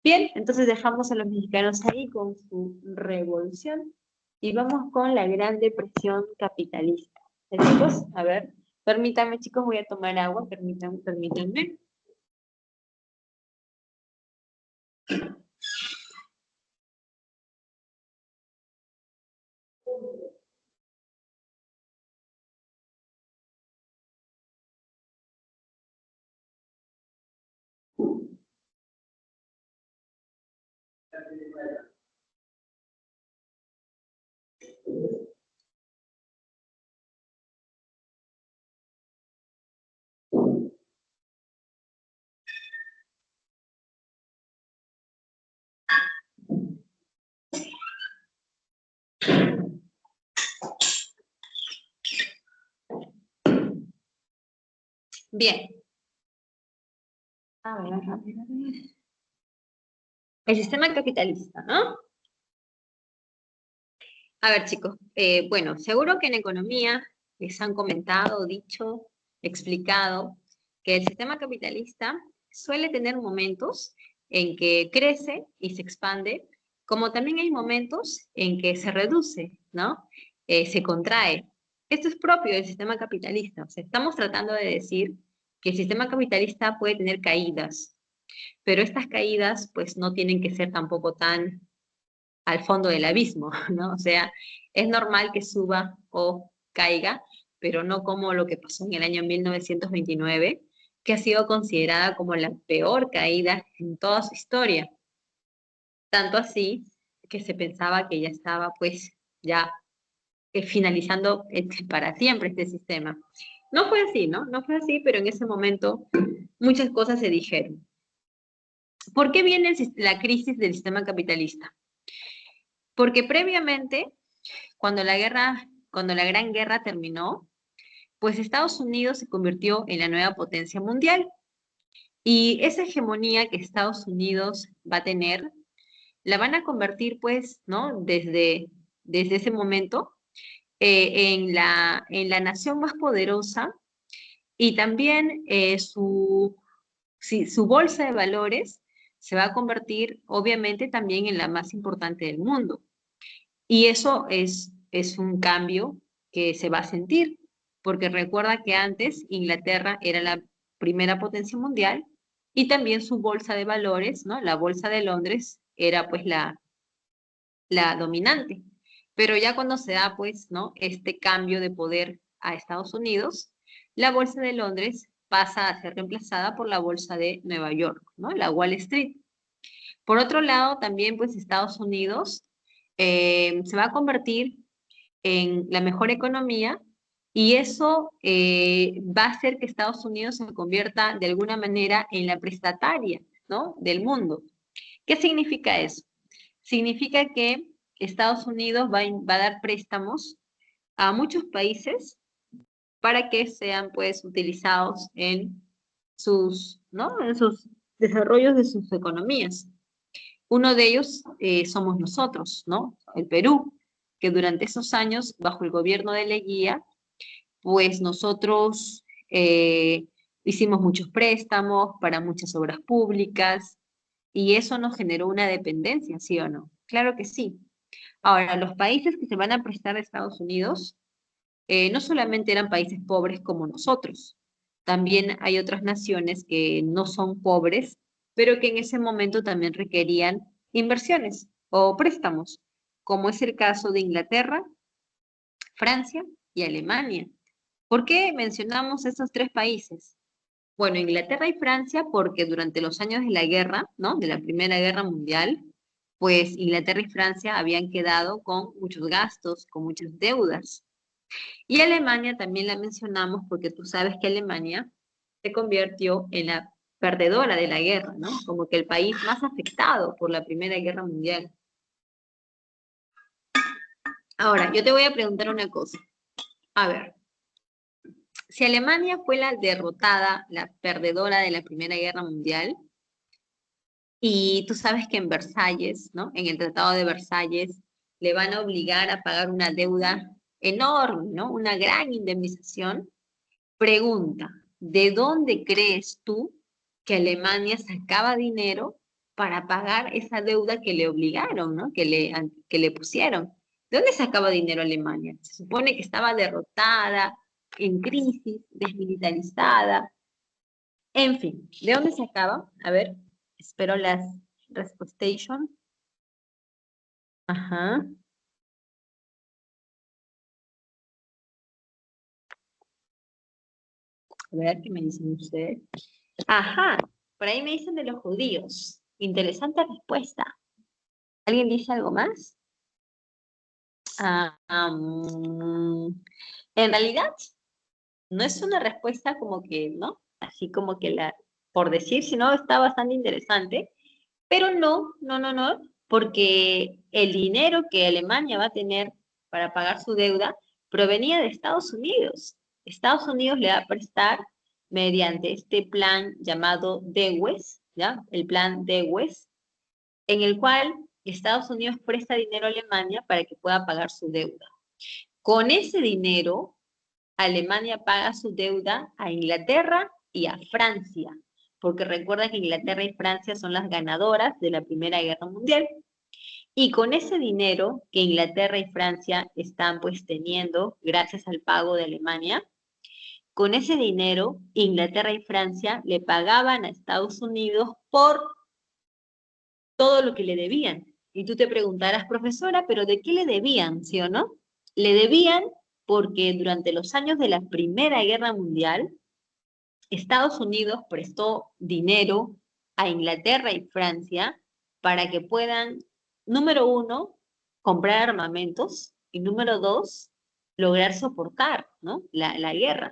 Bien, entonces dejamos a los mexicanos ahí con su revolución y vamos con la Gran Depresión capitalista. Chicos, a ver, permítanme chicos, voy a tomar agua, permítanme. Bien. A ver. El sistema capitalista, ¿no? A ver, chicos, bueno, seguro que en economía les han comentado, dicho, explicado que el sistema capitalista suele tener momentos en que crece y se expande como también hay momentos en que se reduce, ¿no? Se contrae. Esto es propio del sistema capitalista. O sea, estamos tratando de decir que el sistema capitalista puede tener caídas, pero estas caídas pues no tienen que ser tampoco tan al fondo del abismo, ¿no? O sea, es normal que suba o caiga, pero no como lo que pasó en el año 1929, que ha sido considerada como la peor caída en toda su historia. Tanto así que se pensaba que ya estaba pues ya finalizando para siempre este sistema. No fue así, ¿no? No fue así, pero en ese momento muchas cosas se dijeron. ¿Por qué viene la crisis del sistema capitalista? Porque previamente, cuando la Gran Guerra terminó, pues Estados Unidos se convirtió en la nueva potencia mundial. Y esa hegemonía que Estados Unidos va a tener, la van a convertir, pues, ¿no? Desde ese momento, en la nación más poderosa y también su bolsa de valores se va a convertir, obviamente, también en la más importante del mundo. Y eso es un cambio que se va a sentir, porque recuerda que antes Inglaterra era la primera potencia mundial y también su bolsa de valores, ¿no? La bolsa de Londres era pues la dominante. Pero ya cuando se da pues, ¿no? Este cambio de poder a Estados Unidos, la bolsa de Londres pasa a ser reemplazada por la bolsa de Nueva York, ¿no? La Wall Street. Por otro lado, también pues Estados Unidos se va a convertir en la mejor economía y eso va a hacer que Estados Unidos se convierta de alguna manera en la prestataria, ¿no? Del mundo. ¿Qué significa eso? Significa que Estados Unidos va a dar préstamos a muchos países para que sean pues utilizados en sus, ¿no? En sus desarrollos de sus economías. Uno de ellos somos nosotros, ¿no? El Perú, que durante esos años, bajo el gobierno de Leguía, pues nosotros hicimos muchos préstamos para muchas obras públicas y eso nos generó una dependencia, ¿sí o no? Claro que sí. Ahora, los países que se van a prestar a Estados Unidos no solamente eran países pobres como nosotros, también hay otras naciones que no son pobres, pero que en ese momento también requerían inversiones o préstamos, como es el caso de Inglaterra, Francia y Alemania. ¿Por qué mencionamos estos tres países? Bueno, Inglaterra y Francia porque durante los años de la guerra, ¿no? De la Primera Guerra Mundial, pues Inglaterra y Francia habían quedado con muchos gastos, con muchas deudas. Y Alemania también la mencionamos porque tú sabes que Alemania se convirtió en la perdedora de la guerra, ¿no? Como que el país más afectado por la Primera Guerra Mundial. Ahora, yo te voy a preguntar una cosa. A ver, si Alemania fue la derrotada, la perdedora de la Primera Guerra Mundial, y tú sabes que en Versalles, ¿no? En el Tratado de Versalles, le van a obligar a pagar una deuda enorme, ¿no? Una gran indemnización. Pregunta, ¿de dónde crees tú que Alemania sacaba dinero para pagar esa deuda que le obligaron, ¿no? Que le pusieron? ¿De dónde sacaba dinero Alemania? Se supone que estaba derrotada, en crisis, desmilitarizada. En fin, ¿de dónde sacaba? A ver, espero las respuestation. Ajá. A ver, ¿qué me dicen ustedes? Ajá, por ahí me dicen de los judíos. Interesante respuesta. ¿Alguien dice algo más? Ah, en realidad, no es una respuesta como que, ¿no? Así como que por decir, sino está bastante interesante, pero no, porque el dinero que Alemania va a tener para pagar su deuda provenía de Estados Unidos. Estados Unidos le va a prestar mediante este plan llamado DEWES, ¿ya? El plan DEWES, en el cual Estados Unidos presta dinero a Alemania para que pueda pagar su deuda. Con ese dinero, Alemania paga su deuda a Inglaterra y a Francia, porque recuerda que Inglaterra y Francia son las ganadoras de la Primera Guerra Mundial. Y con ese dinero que Inglaterra y Francia están pues teniendo gracias al pago de Alemania, con ese dinero Inglaterra y Francia le pagaban a Estados Unidos por todo lo que le debían. Y tú te preguntarás, profesora, ¿pero de qué le debían, sí o no? Le debían porque durante los años de la Primera Guerra Mundial, Estados Unidos prestó dinero a Inglaterra y Francia para que puedan, número uno, comprar armamentos y número dos, lograr soportar, ¿no? la guerra.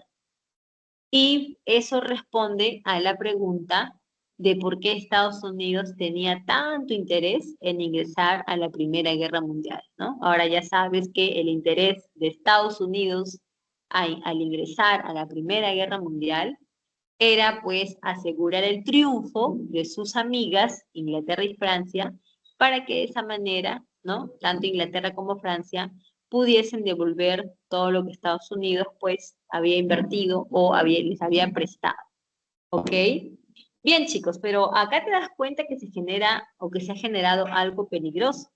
Y eso responde a la pregunta de por qué Estados Unidos tenía tanto interés en ingresar a la Primera Guerra Mundial, ¿no? Ahora ya sabes que el interés de Estados Unidos al ingresar a la Primera Guerra Mundial era pues asegurar el triunfo de sus amigas, Inglaterra y Francia, para que de esa manera, ¿no? Tanto Inglaterra como Francia pudiesen devolver todo lo que Estados Unidos pues había invertido o les había prestado, ¿ok? Bien chicos, pero acá te das cuenta que se genera o que se ha generado algo peligroso.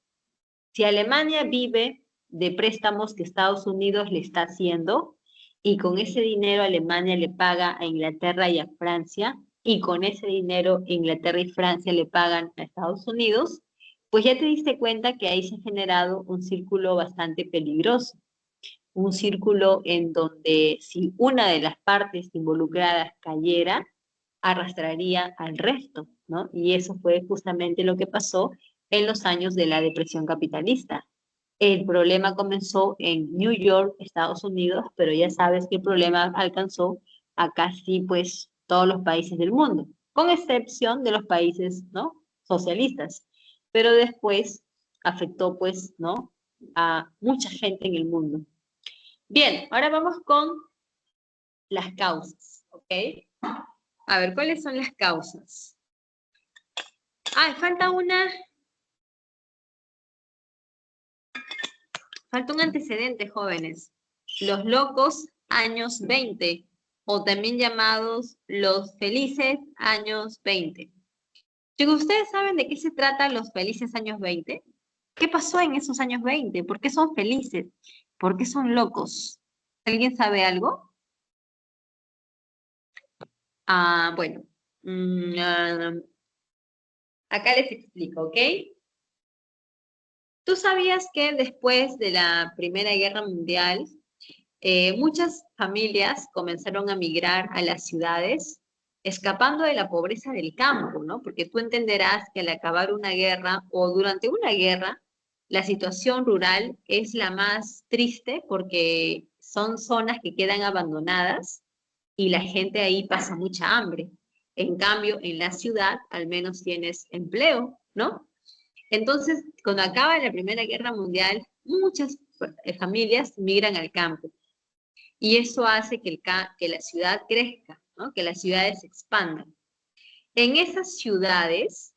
Si Alemania vive de préstamos que Estados Unidos le está haciendo, y con ese dinero Alemania le paga a Inglaterra y a Francia, y con ese dinero Inglaterra y Francia le pagan a Estados Unidos, pues ya te diste cuenta que ahí se ha generado un círculo bastante peligroso, un círculo en donde si una de las partes involucradas cayera, arrastraría al resto, ¿no? Y eso fue justamente lo que pasó en los años de la depresión capitalista. El problema comenzó en New York, Estados Unidos, pero ya sabes que el problema alcanzó a casi pues todos los países del mundo, con excepción de los países, ¿no? Socialistas. Pero después afectó pues, ¿no? A mucha gente en el mundo. Bien, ahora vamos con las causas, ¿ok? A ver, ¿cuáles son las causas? Ah, falta un antecedente, jóvenes. Los locos años 20, o también llamados los felices años 20. Chicos, ¿ustedes saben de qué se tratan los felices años 20? ¿Qué pasó en esos años 20? ¿Por qué son felices? ¿Por qué son locos? ¿Alguien sabe algo? Ah, bueno. Acá les explico, ¿ok? ¿Tú sabías que después de la Primera Guerra Mundial, muchas familias comenzaron a migrar a las ciudades, escapando de la pobreza del campo, ¿no? Porque tú entenderás que al acabar una guerra o durante una guerra, la situación rural es la más triste porque son zonas que quedan abandonadas y la gente ahí pasa mucha hambre. En cambio, en la ciudad al menos tienes empleo, ¿no? Entonces, cuando acaba la Primera Guerra Mundial, muchas familias migran al campo y eso hace que la ciudad crezca, ¿no? Que las ciudades se expandan. En esas ciudades,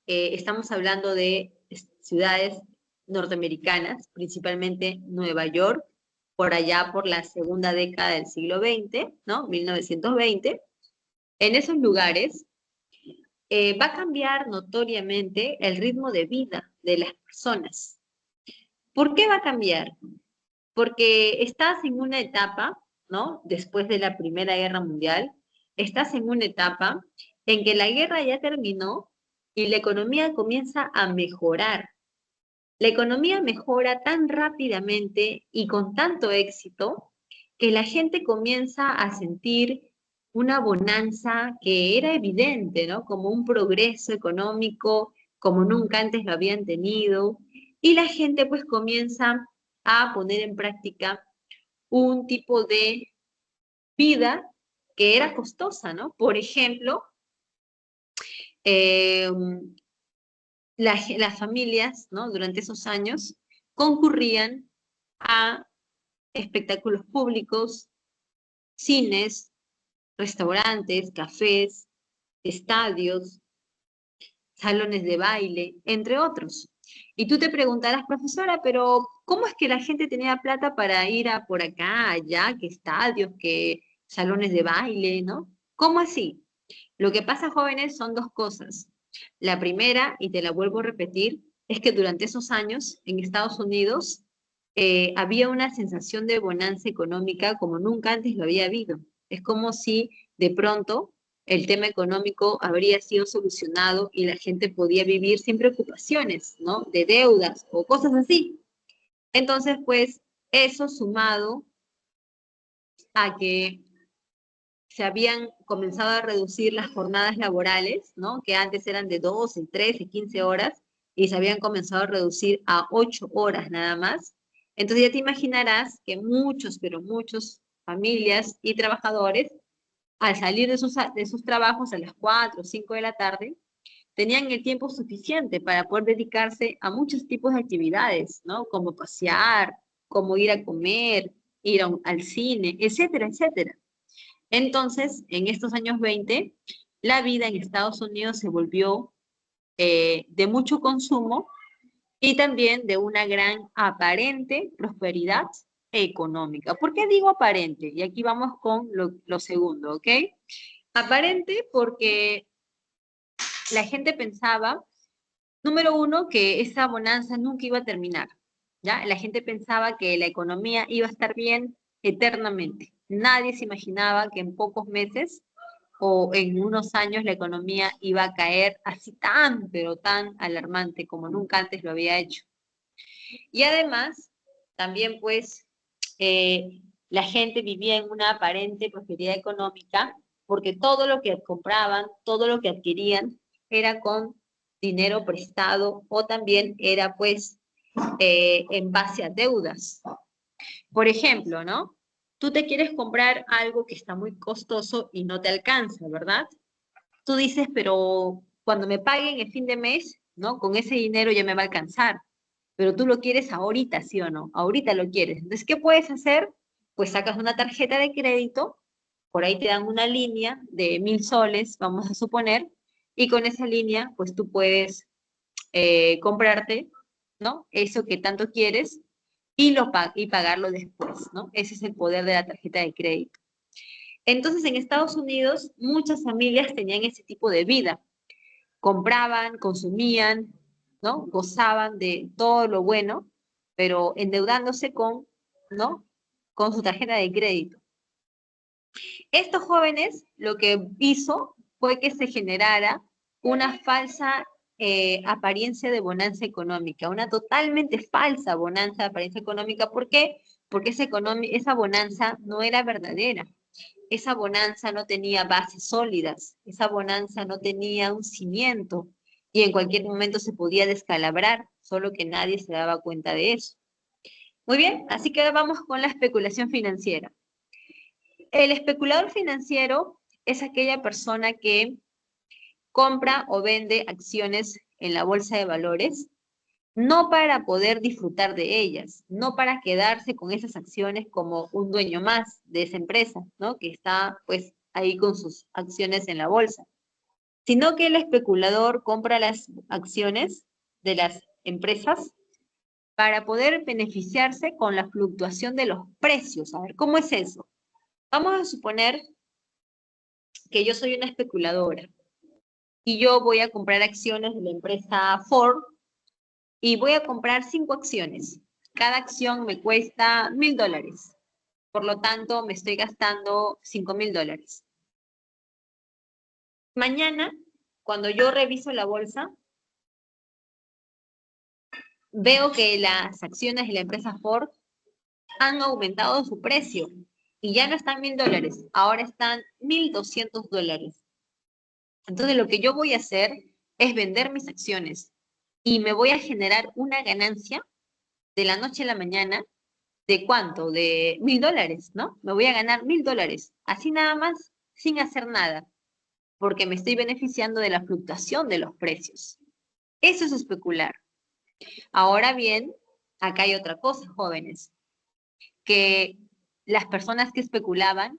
estamos hablando de ciudades norteamericanas, principalmente Nueva York, por allá por la segunda década del siglo XX, ¿no? 1920. En esos lugares va a cambiar notoriamente el ritmo de vida de las personas. ¿Por qué va a cambiar? Porque estás en una etapa, ¿no? Después de la Primera Guerra Mundial, estás en una etapa en que la guerra ya terminó y la economía comienza a mejorar. La economía mejora tan rápidamente y con tanto éxito que la gente comienza a sentir una bonanza que era evidente, ¿no? Como un progreso económico como nunca antes lo habían tenido. Y la gente pues comienza a poner en práctica un tipo de vida que era costosa, ¿no? Por ejemplo, eh, las familias, ¿no? Durante esos años concurrían a espectáculos públicos, cines, restaurantes, cafés, estadios, salones de baile, entre otros. Y tú te preguntarás, profesora, pero ¿cómo es que la gente tenía plata para ir a por acá, allá, qué estadios, qué salones de baile, ¿no? ¿Cómo así? Lo que pasa, jóvenes, son dos cosas. La primera, y te la vuelvo a repetir, es que durante esos años en Estados Unidos había una sensación de bonanza económica como nunca antes lo había habido. Es como si de pronto el tema económico habría sido solucionado y la gente podía vivir sin preocupaciones, ¿no? De deudas o cosas así. Entonces, pues, eso sumado a que se habían comenzado a reducir las jornadas laborales, ¿no? Que antes eran de 12, 13, 15 horas, y se habían comenzado a reducir a 8 horas nada más. Entonces ya te imaginarás que muchos, pero muchos familias y trabajadores, al salir de sus trabajos a las 4 o 5 de la tarde, tenían el tiempo suficiente para poder dedicarse a muchos tipos de actividades, ¿no? Como pasear, como ir a comer, al cine, etcétera, etcétera. Entonces, en estos años 20, la vida en Estados Unidos se volvió de mucho consumo y también de una gran aparente prosperidad económica. ¿Por qué digo aparente? Y aquí vamos con lo segundo, ¿ok? Aparente porque la gente pensaba, número uno, que esa bonanza nunca iba a terminar, ¿ya? La gente pensaba que la economía iba a estar bien eternamente. Nadie se imaginaba que en pocos meses o en unos años la economía iba a caer así tan, pero tan alarmante como nunca antes lo había hecho. Y además, también pues, la gente vivía en una aparente prosperidad económica porque todo lo que compraban, todo lo que adquirían era con dinero prestado o también era pues en base a deudas. Por ejemplo, ¿no? Tú te quieres comprar algo que está muy costoso y no te alcanza, ¿verdad? Tú dices, pero cuando me paguen el fin de mes, ¿no? Con ese dinero ya me va a alcanzar. Pero tú lo quieres ahorita, ¿sí o no? Ahorita lo quieres. Entonces, ¿qué puedes hacer? Pues sacas una tarjeta de crédito, por ahí te dan una línea de 1.000 soles, vamos a suponer, y con esa línea, pues tú puedes comprarte, ¿no? Eso que tanto quieres y pagarlo después, ¿no? Ese es el poder de la tarjeta de crédito. Entonces, en Estados Unidos, muchas familias tenían ese tipo de vida. Compraban, consumían, ¿no? Gozaban de todo lo bueno, pero endeudándose ¿no? Con su tarjeta de crédito. Estos jóvenes lo que hizo fue que se generara una falsa apariencia de bonanza económica, una totalmente falsa bonanza de apariencia económica. ¿Por qué? Porque esa bonanza no era verdadera. Esa bonanza no tenía bases sólidas, esa bonanza no tenía un cimiento y en cualquier momento se podía descalabrar, solo que nadie se daba cuenta de eso. Muy bien, así que ahora vamos con la especulación financiera. El especulador financiero es aquella persona que compra o vende acciones en la bolsa de valores, no para poder disfrutar de ellas, no para quedarse con esas acciones como un dueño más de esa empresa, ¿no? Que está pues ahí con sus acciones en la bolsa, sino que el especulador compra las acciones de las empresas para poder beneficiarse con la fluctuación de los precios. A ver, ¿cómo es eso? Vamos a suponer que yo soy una especuladora y yo voy a comprar acciones de la empresa Ford y voy a comprar 5 acciones. Cada acción me cuesta $1.000. Por lo tanto, me estoy gastando $5.000. Mañana, cuando yo reviso la bolsa, veo que las acciones de la empresa Ford han aumentado su precio y ya no están $1.000, ahora están $1.200. Entonces, lo que yo voy a hacer es vender mis acciones y me voy a generar una ganancia de la noche a la mañana. ¿De cuánto? De $1.000, ¿no? Me voy a ganar $1.000, así nada más, sin hacer nada, porque me estoy beneficiando de la fluctuación de los precios. Eso es especular. Ahora bien, acá hay otra cosa, jóvenes, que las personas que especulaban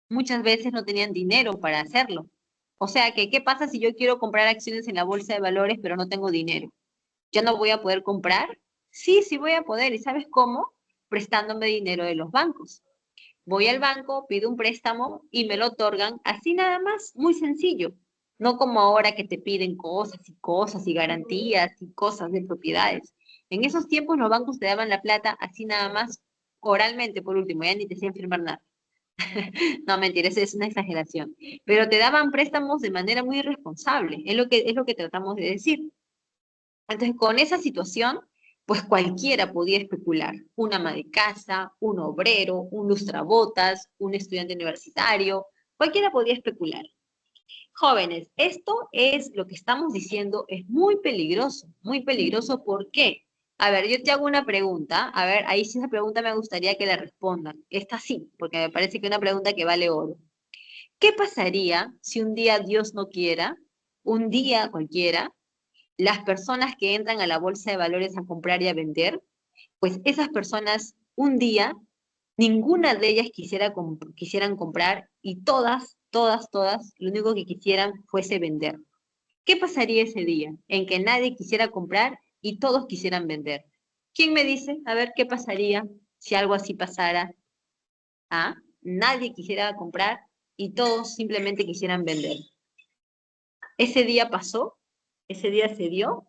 muchas veces no tenían dinero para hacerlo. O sea que, ¿qué pasa si yo quiero comprar acciones en la bolsa de valores, pero no tengo dinero? ¿Ya no voy a poder comprar? Sí, sí voy a poder. ¿Y sabes cómo? Prestándome dinero de los bancos. Voy al banco, pido un préstamo y me lo otorgan así nada más, muy sencillo. No como ahora que te piden cosas y garantías y cosas de propiedades. En esos tiempos los bancos te daban la plata así nada más, oralmente por último, ya ni te hacían firmar nada. No, mentira, eso es una exageración. Pero te daban préstamos de manera muy irresponsable, es lo que tratamos de decir. Entonces, con esa situación, pues cualquiera podía especular. Un ama de casa, un obrero, un lustrabotas, un estudiante universitario, cualquiera podía especular. Jóvenes, esto es lo que estamos diciendo, es muy peligroso, muy peligroso. ¿Por qué? A ver, yo te hago una pregunta, a ver, ahí sí esa pregunta me gustaría que la respondan. Esta sí, porque me parece que es una pregunta que vale oro. ¿Qué pasaría si un día Dios no quiera, un día cualquiera, las personas que entran a la bolsa de valores a comprar y a vender, pues esas personas un día, ninguna de ellas quisieran comprar y todas, lo único que quisieran fuese vender? ¿Qué pasaría ese día en que nadie quisiera comprar y todos quisieran vender? ¿Quién me dice? A ver, ¿qué pasaría si algo así pasara? ¿Ah? Nadie quisiera comprar y todos simplemente quisieran vender. ¿Ese día pasó? ¿Ese día se dio?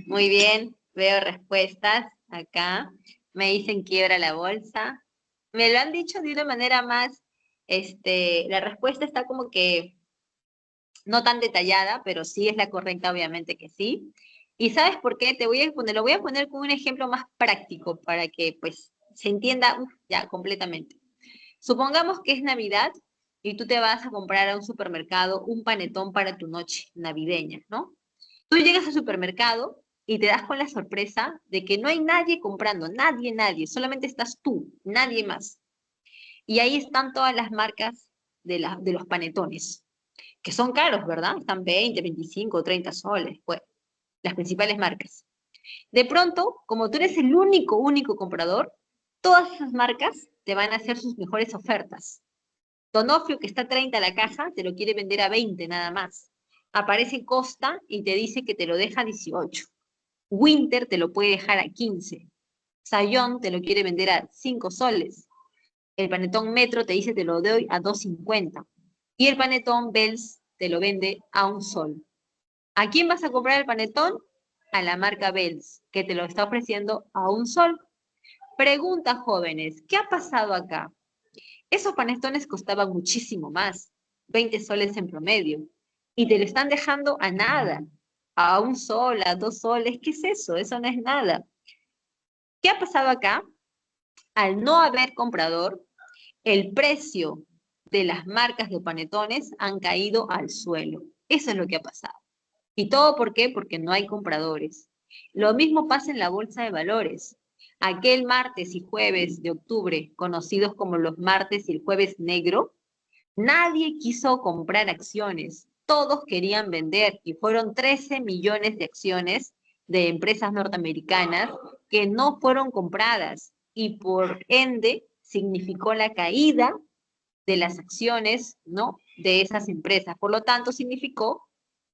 Muy bien, veo respuestas acá. Me dicen quiebra la bolsa. Me lo han dicho de una manera más, la respuesta está como que no tan detallada, pero sí es la correcta, obviamente que sí. ¿Y sabes por qué? Lo voy a poner con un ejemplo más práctico para que pues se entienda ya completamente. Supongamos que es Navidad y tú te vas a comprar a un supermercado un panetón para tu noche navideña, ¿no? Tú llegas al supermercado y te das con la sorpresa de que no hay nadie comprando, nadie, solamente estás tú, nadie más. Y ahí están todas las marcas de los panetones, que son caros, ¿verdad? Están 20, 25, 30 soles, pues, las principales marcas. De pronto, como tú eres el único comprador, todas esas marcas te van a hacer sus mejores ofertas. Donofrio, que está a 30 la caja, te lo quiere vender a 20 nada más. Aparece Costa y te dice que te lo deja a 18. Winter te lo puede dejar a 15. Sayón te lo quiere vender a 5 soles. El panetón Metro te dice te lo doy a 2.50. Y el panetón Bells te lo vende a 1 sol. ¿A quién vas a comprar el panetón? A la marca Bells, que te lo está ofreciendo a 1 sol. Pregunta, jóvenes, ¿qué ha pasado acá? Esos panetones costaban muchísimo más, 20 soles en promedio, y te lo están dejando a nada, a 1 sol, a 2 soles. ¿Qué es eso? Eso no es nada. ¿Qué ha pasado acá? Al no haber comprador, el precio de las marcas de panetones han caído al suelo. Eso es lo que ha pasado. ¿Y todo por qué? Porque no hay compradores. Lo mismo pasa en la bolsa de valores. Aquel martes y jueves de octubre, conocidos como los martes y el jueves negro, nadie quiso comprar acciones. Todos querían vender y fueron 13 millones de acciones de empresas norteamericanas que no fueron compradas y por ende significó la caída de las acciones, ¿no?, de esas empresas. Por lo tanto, significó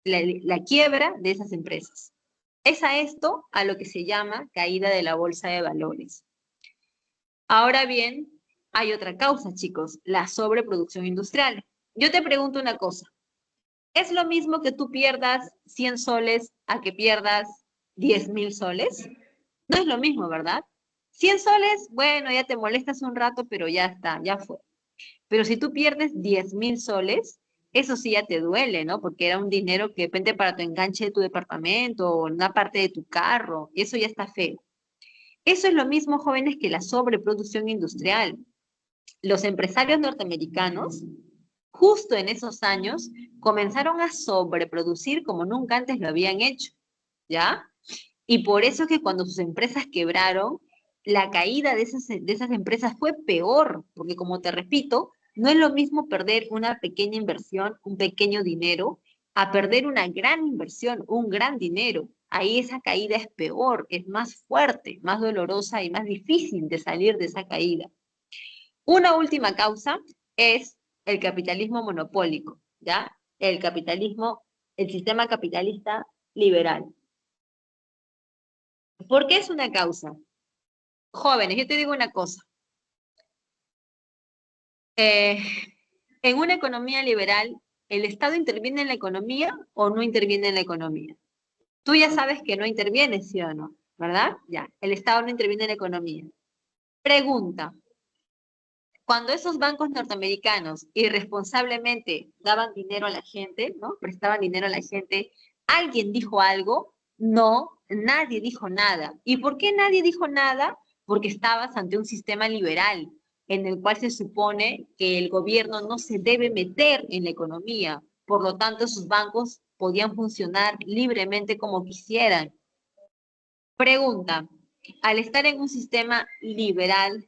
la quiebra de esas empresas. Es a esto a lo que se llama caída de la bolsa de valores. Ahora bien, hay otra causa, chicos, la sobreproducción industrial. Yo te pregunto una cosa, ¿es lo mismo que tú pierdas 100 soles a que pierdas 10.000 soles? No es lo mismo, ¿verdad? 100 soles, bueno, ya te molestas un rato, pero ya está, ya fue. Pero si tú pierdes 10.000 soles, eso sí ya te duele, ¿no? Porque era un dinero que depende para tu enganche de tu departamento o una parte de tu carro, y eso ya está feo. Eso es lo mismo, jóvenes, que la sobreproducción industrial. Los empresarios norteamericanos, justo en esos años, comenzaron a sobreproducir como nunca antes lo habían hecho, ¿ya? Y por eso es que cuando sus empresas quebraron, la caída de esas empresas fue peor, porque como te repito, no es lo mismo perder una pequeña inversión, un pequeño dinero, a perder una gran inversión, un gran dinero. Ahí esa caída es peor, es más fuerte, más dolorosa y más difícil de salir de esa caída. Una última causa es el capitalismo monopólico, ¿ya? El capitalismo, el sistema capitalista liberal. ¿Por qué es una causa? Jóvenes, yo te digo una cosa. Eh, en una economía liberal, ¿el Estado interviene en la economía o no interviene en la economía? Tú ya sabes que no interviene, ¿sí o no? ¿Verdad? Ya, el Estado no interviene en la economía. Pregunta, cuando esos bancos norteamericanos irresponsablemente daban dinero a la gente, ¿no? Prestaban dinero a la gente, ¿alguien dijo algo? No, nadie dijo nada. ¿Y por qué nadie dijo nada? Porque estabas ante un sistema liberal en el cual se supone que el gobierno no se debe meter en la economía. Por lo tanto, sus bancos podían funcionar libremente como quisieran. Pregunta, al estar en un sistema liberal,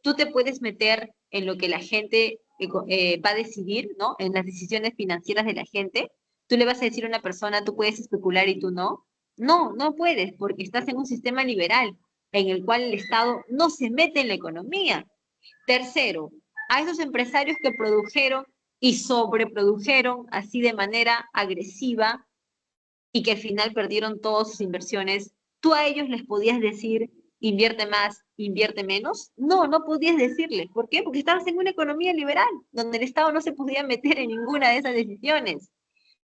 tú te puedes meter en lo que la gente va a decidir, ¿no? En las decisiones financieras de la gente. Tú le vas a decir a una persona, tú puedes especular y tú no. No, no puedes, porque estás en un sistema liberal en el cual el Estado no se mete en la economía. Tercero, a esos empresarios que produjeron y sobreprodujeron así de manera agresiva y que al final perdieron todas sus inversiones, ¿tú a ellos les podías decir, invierte más, invierte menos? No, no podías decirles. ¿Por qué? Porque estabas en una economía liberal, donde el Estado no se podía meter en ninguna de esas decisiones.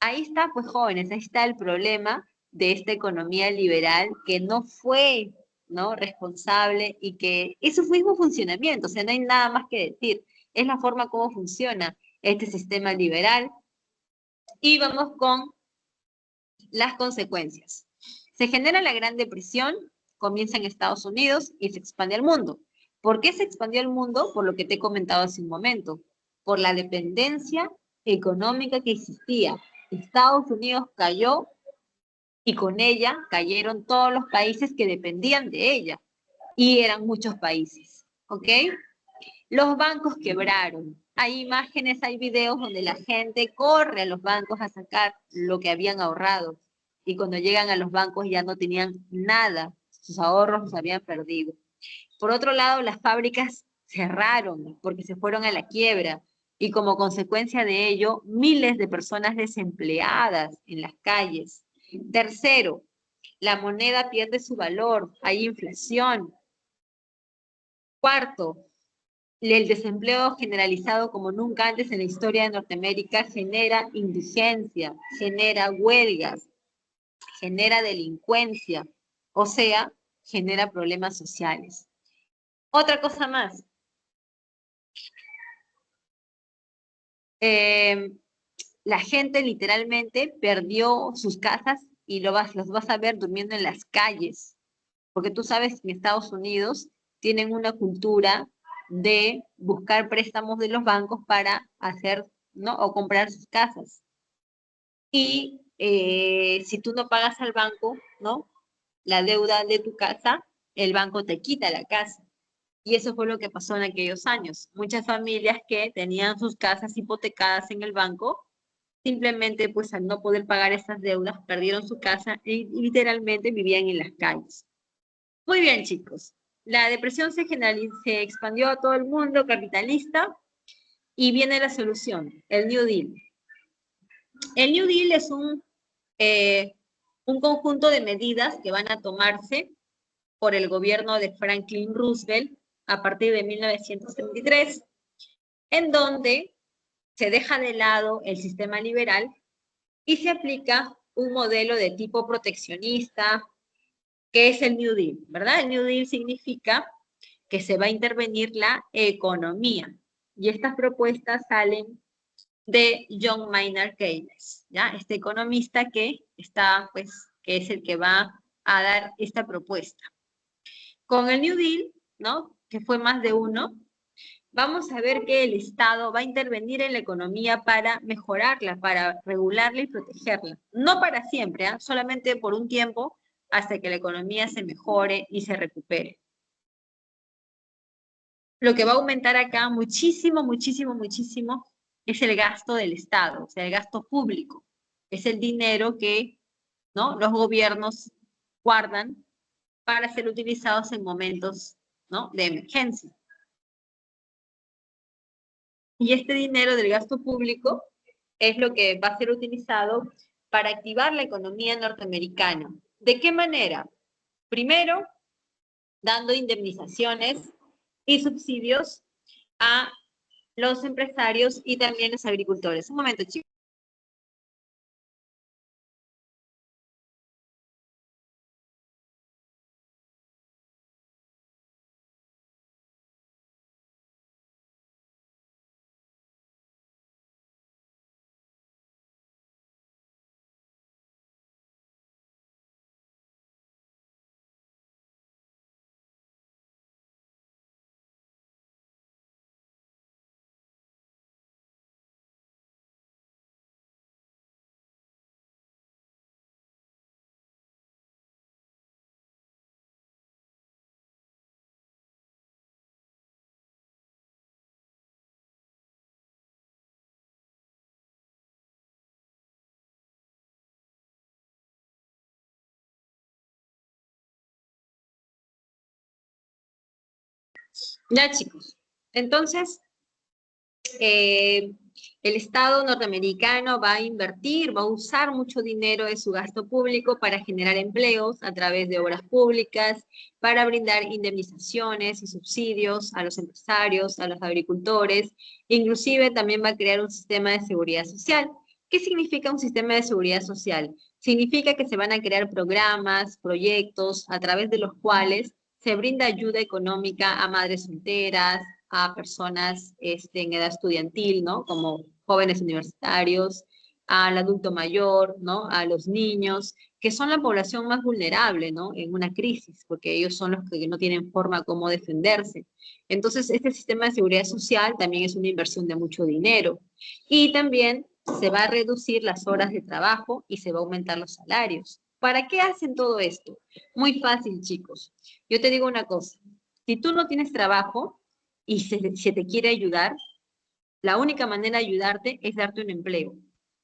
Ahí está, pues jóvenes, ahí está el problema de esta economía liberal que no fue, ¿no? responsable y que eso fue un funcionamiento, o sea, no hay nada más que decir. Es la forma como funciona este sistema liberal. Y vamos con las consecuencias. Se genera la Gran Depresión, comienza en Estados Unidos y se expande al mundo. ¿Por qué se expandió al mundo? Por lo que te he comentado hace un momento, por la dependencia económica que existía. Estados Unidos cayó y con ella cayeron todos los países que dependían de ella. Y eran muchos países, ¿ok? Los bancos quebraron. Hay imágenes, hay videos donde la gente corre a los bancos a sacar lo que habían ahorrado. Y cuando llegan a los bancos ya no tenían nada. Sus ahorros los habían perdido. Por otro lado, las fábricas cerraron porque se fueron a la quiebra. Y como consecuencia de ello, miles de personas desempleadas en las calles. Tercero, la moneda pierde su valor. Hay inflación. Cuarto, el desempleo generalizado como nunca antes en la historia de Norteamérica genera indigencia, genera huelgas, genera delincuencia, o sea, genera problemas sociales. Otra cosa más. Eh, la gente literalmente perdió sus casas y los vas a ver durmiendo en las calles, porque tú sabes que en Estados Unidos tienen una cultura de buscar préstamos de los bancos para hacer, ¿no? O comprar sus casas. Y si tú no pagas al banco, ¿no? La deuda de tu casa, el banco te quita la casa. Y eso fue lo que pasó en aquellos años. Muchas familias que tenían sus casas hipotecadas en el banco, simplemente pues al no poder pagar esas deudas, perdieron su casa y literalmente vivían en las calles. Muy bien, chicos. La depresión se expandió a todo el mundo capitalista y viene la solución, el New Deal. El New Deal es un conjunto de medidas que van a tomarse por el gobierno de Franklin Roosevelt a partir de 1933, en donde se deja de lado el sistema liberal y se aplica un modelo de tipo proteccionista, que es el New Deal, ¿verdad? El New Deal significa que se va a intervenir la economía. Y estas propuestas salen de John Maynard Keynes, ¿ya? Este economista que está, pues, que es el que va a dar esta propuesta. Con el New Deal, ¿no? Que fue más de uno, vamos a ver que el Estado va a intervenir en la economía para mejorarla, para regularla y protegerla. No para siempre, ¿eh? Solamente por un tiempo hasta que la economía se mejore y se recupere. Lo que va a aumentar acá muchísimo, muchísimo, muchísimo es el gasto del Estado, o sea, el gasto público. Es el dinero que, ¿no? los gobiernos guardan para ser utilizados en momentos, ¿no? de emergencia. Y este dinero del gasto público es lo que va a ser utilizado para activar la economía norteamericana. ¿De qué manera? Primero, dando indemnizaciones y subsidios a los empresarios y también los agricultores. Un momento, chicos. Ya, chicos. Entonces, eh, el Estado norteamericano va a invertir, va a usar mucho dinero de su gasto público para generar empleos a través de obras públicas, para brindar indemnizaciones y subsidios a los empresarios, a los agricultores, inclusive también va a crear un sistema de seguridad social. ¿Qué significa un sistema de seguridad social? Significa que se van a crear programas, proyectos, a través de los cuales se brinda ayuda económica a madres solteras, a personas en edad estudiantil, ¿no? Como jóvenes universitarios, al adulto mayor, ¿no? A los niños, que son la población más vulnerable, ¿no? En una crisis, porque ellos son los que no tienen forma como defenderse. Entonces, este sistema de seguridad social también es una inversión de mucho dinero. Y también se va a reducir las horas de trabajo y se va a aumentar los salarios. ¿Para qué hacen todo esto? Muy fácil, chicos. Yo te digo una cosa. Si tú no tienes trabajo, y se te quiere ayudar, la única manera de ayudarte es darte un empleo.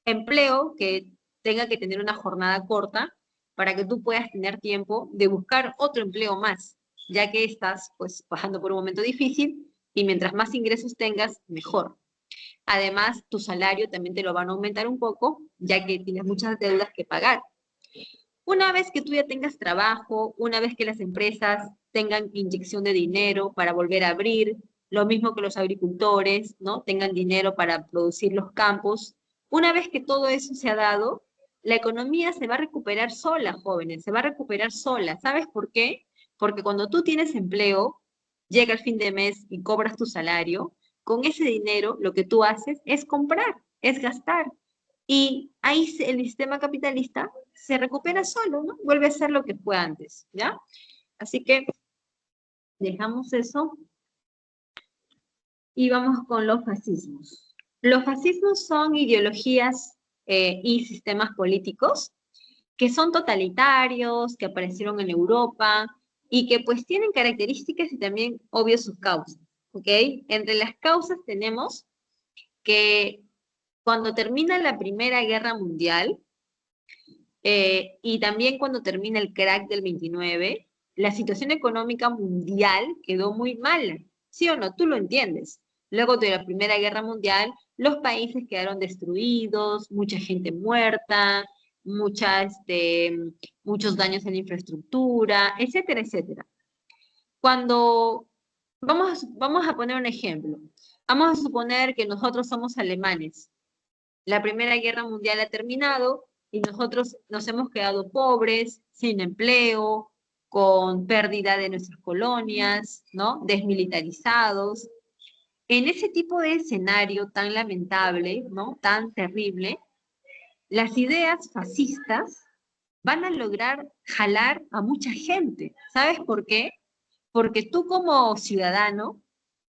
Empleo que tenga que tener una jornada corta para que tú puedas tener tiempo de buscar otro empleo más, ya que estás pues pasando por un momento difícil y mientras más ingresos tengas, mejor. Además, tu salario también te lo van a aumentar un poco, ya que tienes muchas deudas que pagar. Una vez que tú ya tengas trabajo, una vez que las empresas tengan inyección de dinero para volver a abrir, lo mismo que los agricultores, ¿no? Tengan dinero para producir los campos. Una vez que todo eso se ha dado, la economía se va a recuperar sola, jóvenes, se va a recuperar sola. ¿Sabes por qué? Porque cuando tú tienes empleo, llega el fin de mes y cobras tu salario, con ese dinero lo que tú haces es comprar, es gastar. Y ahí el sistema capitalista se recupera solo, ¿no? Vuelve a ser lo que fue antes, ¿ya? Así que dejamos eso y vamos con los fascismos. Los fascismos son ideologías y sistemas políticos que son totalitarios, que aparecieron en Europa y que pues tienen características y también, obvio, sus causas, ¿ok? Entre las causas tenemos que cuando termina la Primera Guerra Mundial, y también cuando termina el crack del 29, la situación económica mundial quedó muy mala. ¿Sí o no? Tú lo entiendes. Luego de la Primera Guerra Mundial, los países quedaron destruidos, mucha gente muerta, muchos daños en la infraestructura, etcétera, etcétera. Cuando vamos a poner un ejemplo. Vamos a suponer que nosotros somos alemanes. La Primera Guerra Mundial ha terminado y nosotros nos hemos quedado pobres, sin empleo, con pérdida de nuestras colonias, ¿no? Desmilitarizados. En ese tipo de escenario tan lamentable, ¿no? Tan terrible, las ideas fascistas van a lograr jalar a mucha gente. ¿Sabes por qué? Porque tú como ciudadano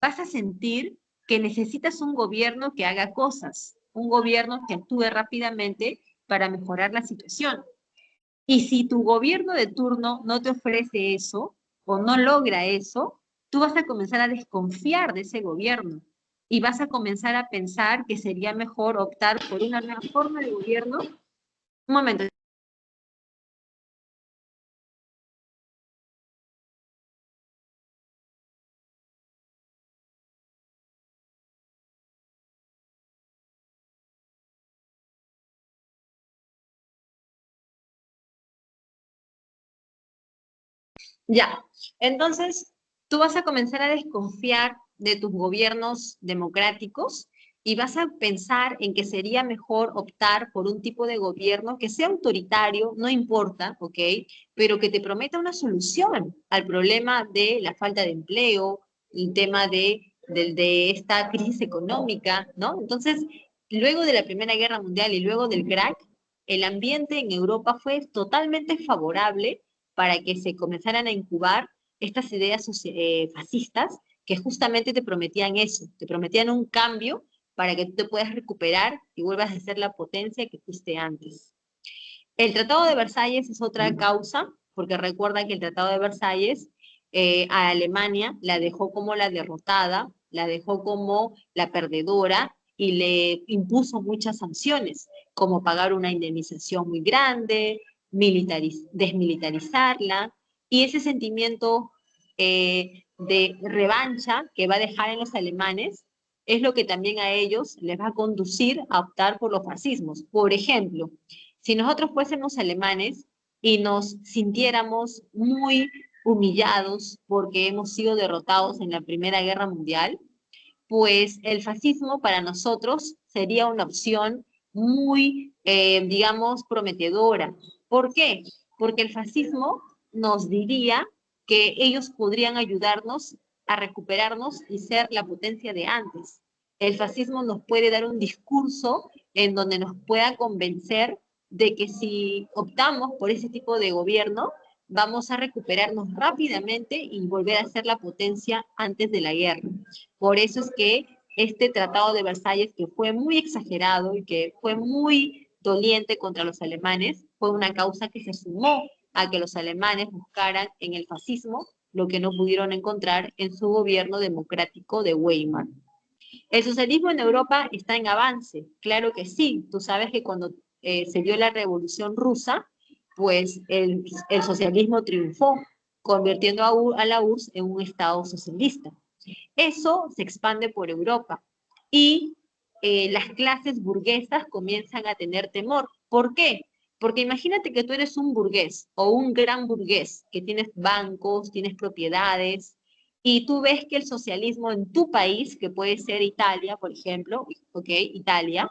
vas a sentir que necesitas un gobierno que haga cosas, un gobierno que actúe rápidamente para mejorar la situación. Y si tu gobierno de turno no te ofrece eso o no logra eso, tú vas a comenzar a desconfiar de ese gobierno y vas a comenzar a pensar que sería mejor optar por una nueva forma de gobierno. Un momento. Ya, entonces tú vas a comenzar a desconfiar de tus gobiernos democráticos y vas a pensar en que sería mejor optar por un tipo de gobierno que sea autoritario, no importa, ¿ok? Pero que te prometa una solución al problema de la falta de empleo, el tema de esta crisis económica, ¿no? Entonces, luego de la Primera Guerra Mundial y luego del crack, el ambiente en Europa fue totalmente favorable para que se comenzaran a incubar estas ideas fascistas que justamente te prometían eso, te prometían un cambio para que tú te puedas recuperar y vuelvas a ser la potencia que fuiste antes. El Tratado de Versalles es otra causa, porque recuerda que el Tratado de Versalles a Alemania la dejó como la derrotada, la dejó como la perdedora y le impuso muchas sanciones, como pagar una indemnización muy grande, desmilitarizarla, y ese sentimiento de revancha que va a dejar en los alemanes es lo que también a ellos les va a conducir a optar por los fascismos. Por ejemplo, si nosotros fuésemos alemanes y nos sintiéramos muy humillados porque hemos sido derrotados en la Primera Guerra Mundial, pues el fascismo para nosotros sería una opción muy, digamos, prometedora. ¿Por qué? Porque el fascismo nos diría que ellos podrían ayudarnos a recuperarnos y ser la potencia de antes. El fascismo nos puede dar un discurso en donde nos pueda convencer de que si optamos por ese tipo de gobierno, vamos a recuperarnos rápidamente y volver a ser la potencia antes de la guerra. Por eso es que este Tratado de Versalles, que fue muy exagerado y que fue muy doliente contra los alemanes, fue una causa que se sumó a que los alemanes buscaran en el fascismo lo que no pudieron encontrar en su gobierno democrático de Weimar. ¿El socialismo en Europa está en avance? Claro que sí. Tú sabes que cuando se dio la Revolución Rusa, pues el socialismo triunfó, convirtiendo a la URSS en un Estado socialista. Eso se expande por Europa y las clases burguesas comienzan a tener temor. ¿Por qué? Porque imagínate que tú eres un burgués o un gran burgués, que tienes bancos, tienes propiedades, y tú ves que el socialismo en tu país, que puede ser Italia, por ejemplo, ¿ok? Italia,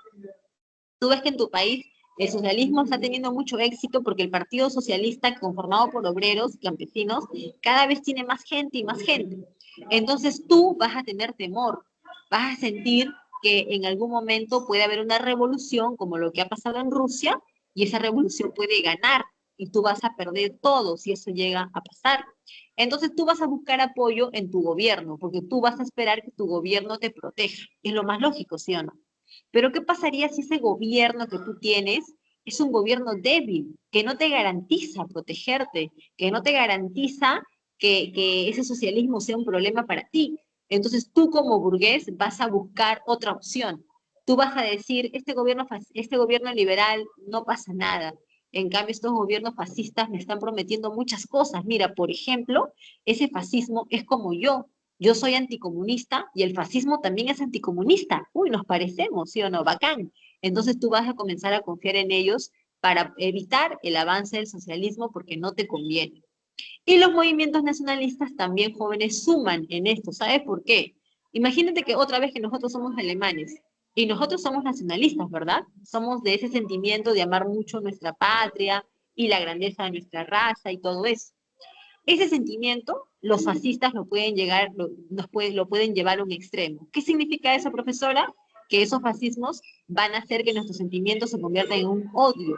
tú ves que en tu país el socialismo está teniendo mucho éxito porque el Partido Socialista, conformado por obreros, campesinos, cada vez tiene más gente y más gente. Entonces tú vas a tener temor, vas a sentir que en algún momento puede haber una revolución como lo que ha pasado en Rusia y esa revolución puede ganar y tú vas a perder todo si eso llega a pasar. Entonces tú vas a buscar apoyo en tu gobierno porque tú vas a esperar que tu gobierno te proteja. Es lo más lógico, ¿sí o no? Pero ¿qué pasaría si ese gobierno que tú tienes es un gobierno débil, que no te garantiza protegerte, que no te garantiza que ese socialismo sea un problema para ti? Entonces tú como burgués vas a buscar otra opción. Tú vas a decir, este gobierno liberal no pasa nada. En cambio, estos gobiernos fascistas me están prometiendo muchas cosas. Mira, por ejemplo, ese fascismo es como yo. Yo soy anticomunista y el fascismo también es anticomunista. Uy, nos parecemos, ¿sí o no? Bacán. Entonces tú vas a comenzar a confiar en ellos para evitar el avance del socialismo porque no te conviene. Y los movimientos nacionalistas también jóvenes suman en esto. ¿Sabes por qué? Imagínate que otra vez que nosotros somos alemanes y nosotros somos nacionalistas, ¿verdad? Somos de ese sentimiento de amar mucho nuestra patria y la grandeza de nuestra raza y todo eso. Ese sentimiento, los fascistas lo pueden llevar a un extremo. ¿Qué significa eso, profesora? Que esos fascismos van a hacer que nuestros sentimientos se conviertan en un odio.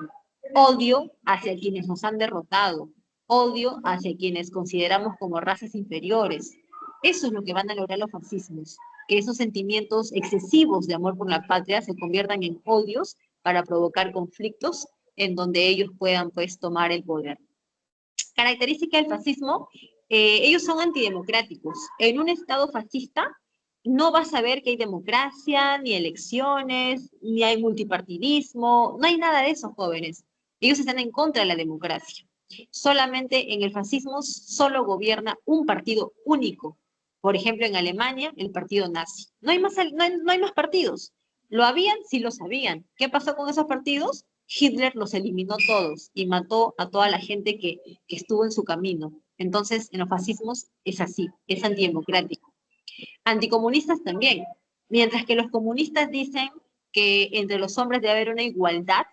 Odio hacia quienes nos han derrotado. Odio hacia quienes consideramos como razas inferiores. Eso es lo que van a lograr los fascismos. Que esos sentimientos excesivos de amor por la patria se conviertan en odios para provocar conflictos en donde ellos puedan, pues, tomar el poder. Característica del fascismo, ellos son antidemocráticos. En un estado fascista no vas a ver que hay democracia, ni elecciones, ni hay multipartidismo, no hay nada de eso, jóvenes. Ellos están en contra de la democracia. Solamente en el fascismo solo gobierna un partido único. Por ejemplo, en Alemania, el partido nazi. No hay más partidos. ¿Lo habían? Sí lo sabían. ¿Qué pasó con esos partidos? Hitler los eliminó todos y mató a toda la gente que estuvo en su camino. Entonces, en los fascismos es así, es antidemocrático. Anticomunistas también. Mientras que los comunistas dicen que entre los hombres debe haber una igualdad,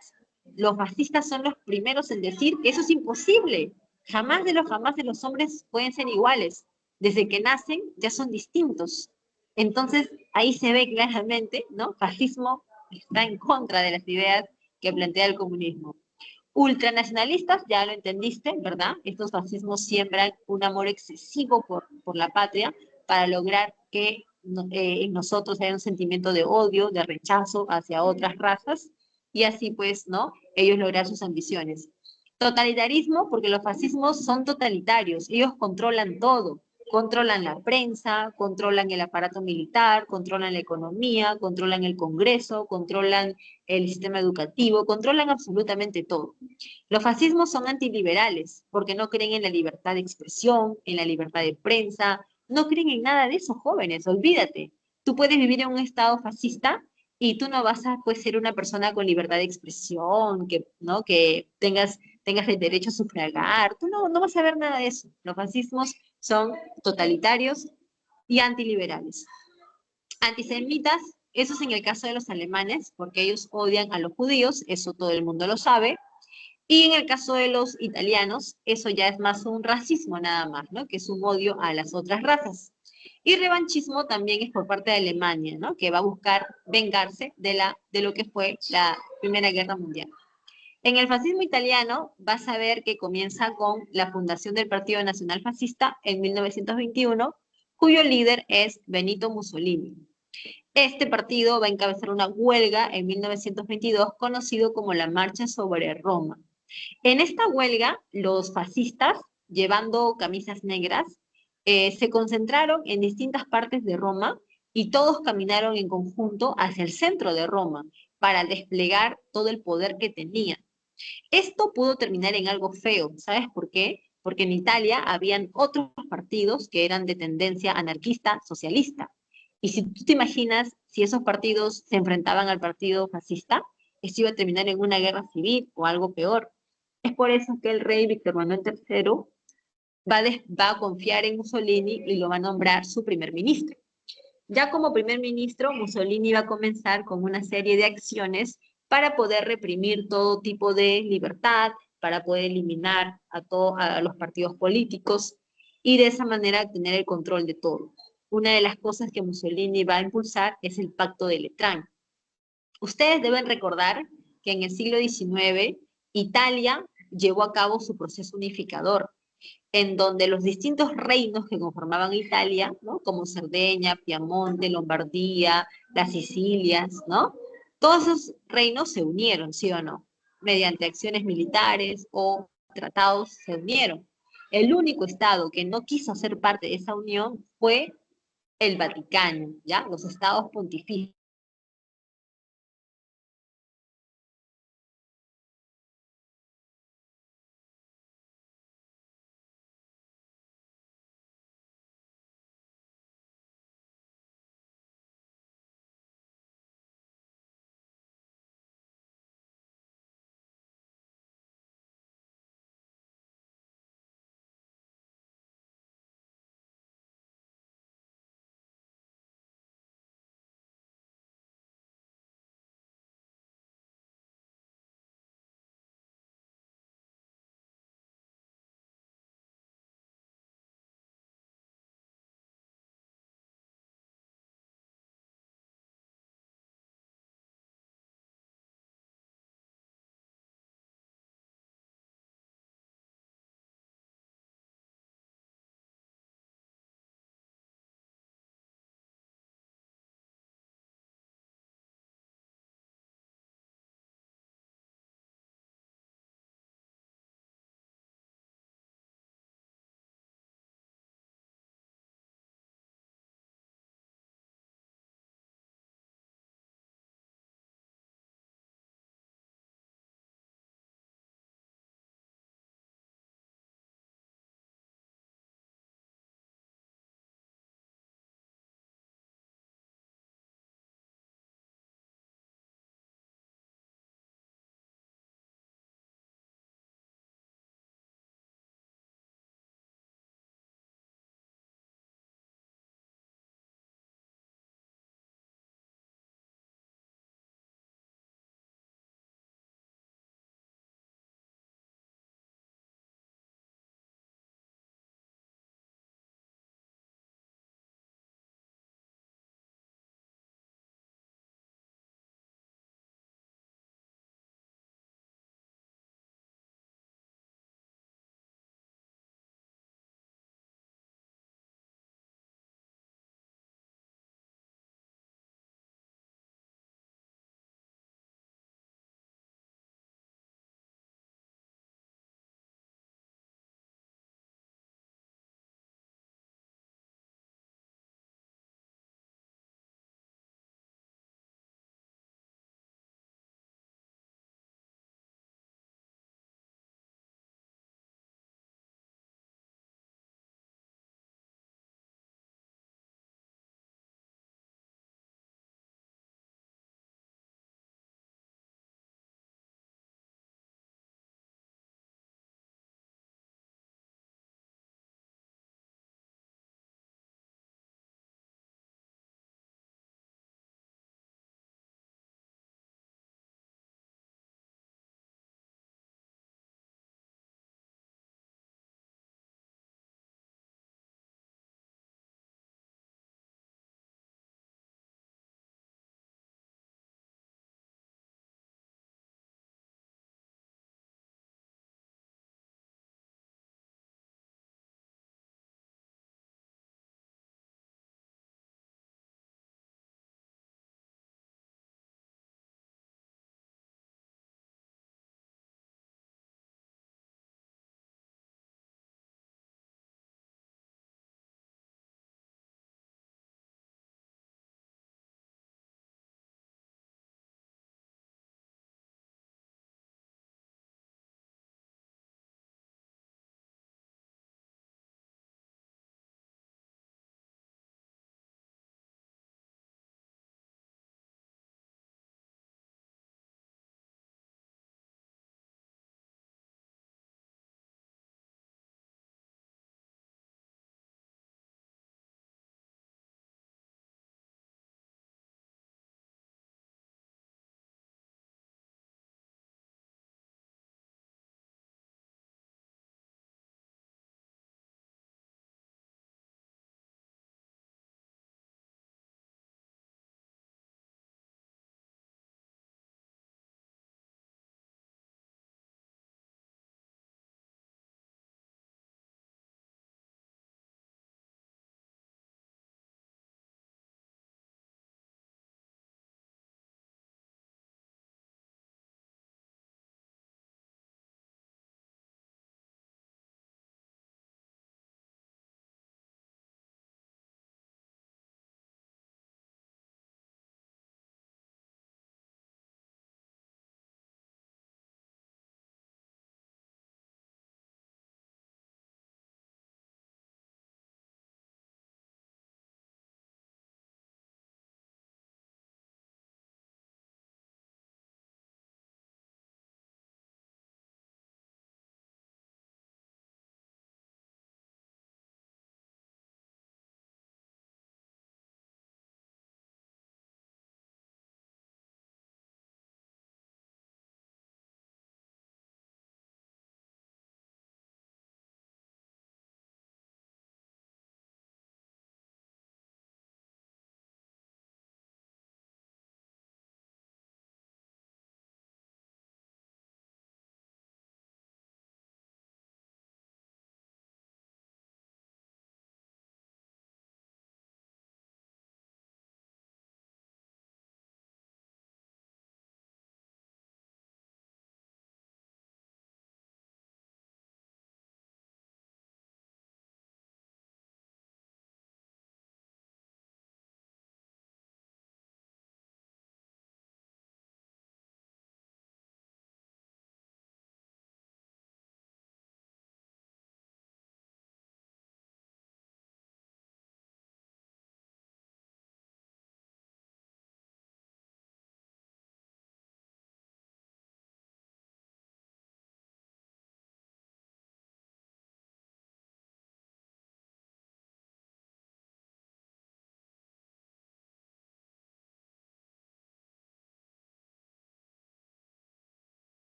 los fascistas son los primeros en decir que eso es imposible. Jamás de los hombres pueden ser iguales. Desde que nacen ya son distintos. Entonces ahí se ve claramente, ¿no? Fascismo está en contra de las ideas que plantea el comunismo. Ultranacionalistas, ya lo entendiste, ¿verdad? Estos fascismos siembran un amor excesivo por la patria para lograr que en nosotros haya un sentimiento de odio, de rechazo hacia otras razas, y así pues, ¿no? Ellos lograr sus ambiciones. Totalitarismo, porque los fascismos son totalitarios, ellos controlan todo, controlan la prensa, controlan el aparato militar, controlan la economía, controlan el Congreso, controlan el sistema educativo, controlan absolutamente todo. Los fascismos son antiliberales porque no creen en la libertad de expresión, en la libertad de prensa, no creen en nada de eso, jóvenes, olvídate. Tú puedes vivir en un estado fascista y tú no vas a pues, ser una persona con libertad de expresión, que, ¿no? que tengas el derecho a sufragar, tú no vas a ver nada de eso. Los fascismos son totalitarios y antiliberales. Antisemitas, eso es en el caso de los alemanes, porque ellos odian a los judíos, eso todo el mundo lo sabe, y en el caso de los italianos, eso ya es más un racismo nada más, ¿no? Que es un odio a las otras razas. Y revanchismo también es por parte de Alemania, ¿no? Que va a buscar vengarse de lo que fue la Primera Guerra Mundial. En el fascismo italiano vas a ver que comienza con la fundación del Partido Nacional Fascista en 1921, cuyo líder es Benito Mussolini. Este partido va a encabezar una huelga en 1922 conocido como la Marcha sobre Roma. En esta huelga, los fascistas, llevando camisas negras, se concentraron en distintas partes de Roma y todos caminaron en conjunto hacia el centro de Roma para desplegar todo el poder que tenían. Esto pudo terminar en algo feo, ¿sabes por qué? Porque en Italia habían otros partidos que eran de tendencia anarquista, socialista. Y si tú te imaginas si esos partidos se enfrentaban al partido fascista, esto iba a terminar en una guerra civil o algo peor. Es por eso que el rey Víctor Manuel III va a confiar en Mussolini y lo va a nombrar su primer ministro. Ya como primer ministro, Mussolini va a comenzar con una serie de acciones para poder reprimir todo tipo de libertad, para poder eliminar a los partidos políticos y de esa manera tener el control de todo. Una de las cosas que Mussolini va a impulsar es el Pacto de Letrán. Ustedes deben recordar que en el siglo XIX Italia llevó a cabo su proceso unificador, en donde los distintos reinos que conformaban Italia, ¿no? Como Cerdeña, Piamonte, Lombardía, las Sicilias, ¿no? Todos esos reinos se unieron, ¿sí o no? Mediante acciones militares o tratados se unieron. El único estado que no quiso ser parte de esa unión fue el Vaticano, ¿ya? Los estados pontificios.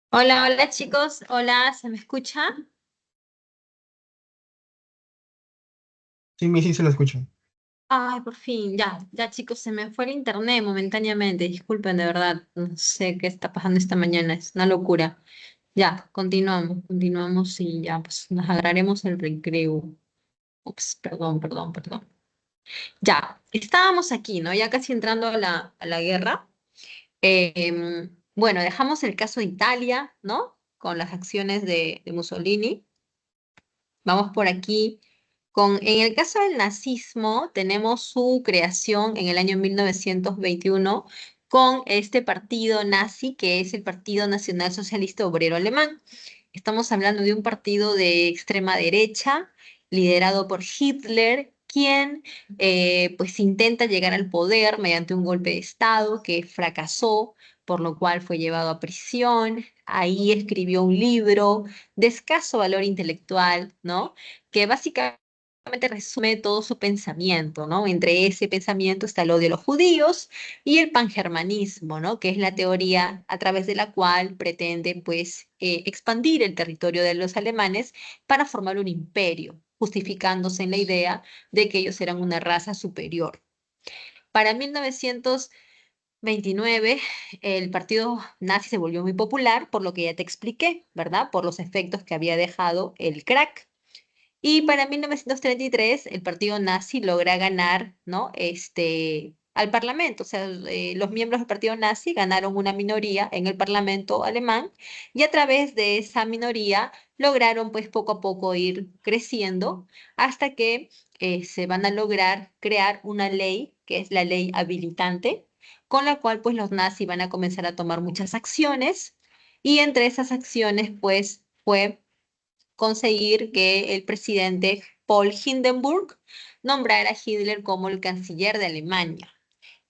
Hola, hola chicos, hola, ¿se me escucha? Sí, sí se la escucho. Ay, por fin, ya chicos, se me fue el internet momentáneamente, disculpen de verdad, no sé qué está pasando esta mañana, es una locura. Ya, continuamos y ya, pues nos agarraremos el recreo. Ups, perdón. Ya, estábamos aquí, ¿no? Ya casi entrando a la guerra. Bueno, dejamos el caso de Italia, ¿no? Con las acciones de Mussolini. Vamos por aquí. En el caso del nazismo, tenemos su creación en el año 1921 con este partido nazi, que es el Partido Nacional Socialista Obrero Alemán. Estamos hablando de un partido de extrema derecha, liderado por Hitler, quien pues intenta llegar al poder mediante un golpe de Estado que fracasó, por lo cual fue llevado a prisión. Ahí escribió un libro de escaso valor intelectual, ¿no? Que básicamente resume todo su pensamiento, ¿no? Entre ese pensamiento está el odio a los judíos y el pangermanismo, ¿no? Que es la teoría a través de la cual pretenden, pues, expandir el territorio de los alemanes para formar un imperio, justificándose en la idea de que ellos eran una raza superior. Para 1929, el partido nazi se volvió muy popular, por lo que ya te expliqué, ¿verdad? Por los efectos que había dejado el crack. Y para 1933 el partido nazi logra ganar, ¿no? Al parlamento, o sea, los miembros del partido nazi ganaron una minoría en el parlamento alemán y a través de esa minoría lograron pues poco a poco ir creciendo hasta que se van a lograr crear una ley, que es la ley habilitante, con la cual pues los nazis van a comenzar a tomar muchas acciones y entre esas acciones pues fue conseguir que el presidente Paul Hindenburg nombrara a Hitler como el canciller de Alemania.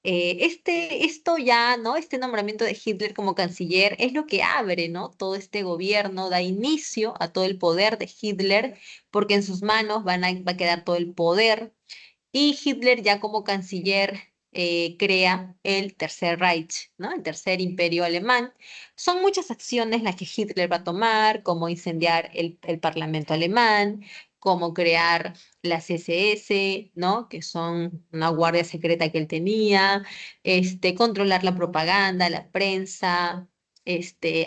Esto ya, ¿no? Este nombramiento de Hitler como canciller es lo que abre, ¿no? Todo este gobierno, da inicio a todo el poder de Hitler, porque en sus manos va a quedar todo el poder y Hitler ya como canciller crea el Tercer Reich, ¿no? El Tercer Imperio Alemán. Son muchas acciones las que Hitler va a tomar, como incendiar el Parlamento alemán, como crear las SS, ¿no? Que son una guardia secreta que él tenía, controlar la propaganda, la prensa,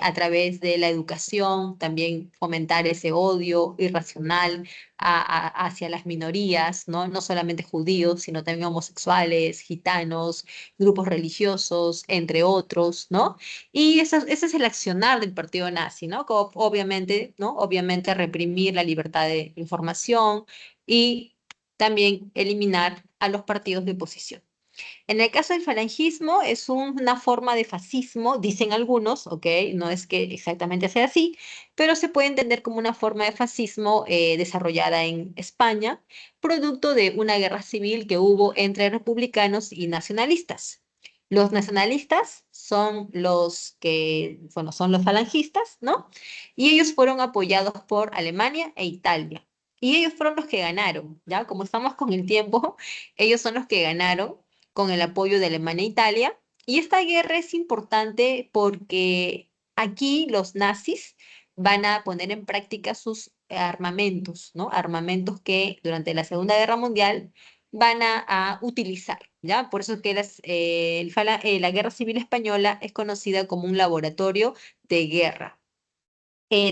a través de la educación, también fomentar ese odio irracional hacia las minorías, ¿no? No solamente judíos, sino también homosexuales, gitanos, grupos religiosos, entre otros, ¿no? Y ese es el accionar del partido nazi, ¿no? Obviamente, ¿no? Obviamente reprimir la libertad de información y también eliminar a los partidos de oposición. En el caso del falangismo es una forma de fascismo, dicen algunos, ¿ok? No es que exactamente sea así, pero se puede entender como una forma de fascismo desarrollada en España, producto de una guerra civil que hubo entre republicanos y nacionalistas. Los nacionalistas son los que, bueno, son los falangistas, ¿no? Y ellos fueron apoyados por Alemania e Italia. Y ellos fueron los que ganaron, ¿ya? Como estamos con el tiempo, ellos son los que ganaron con el apoyo de Alemania e Italia. Y esta guerra es importante porque aquí los nazis van a poner en práctica sus armamentos, ¿no? Armamentos que durante la Segunda Guerra Mundial van a utilizar, ¿ya? Por eso es que la Guerra Civil Española es conocida como un laboratorio de guerra.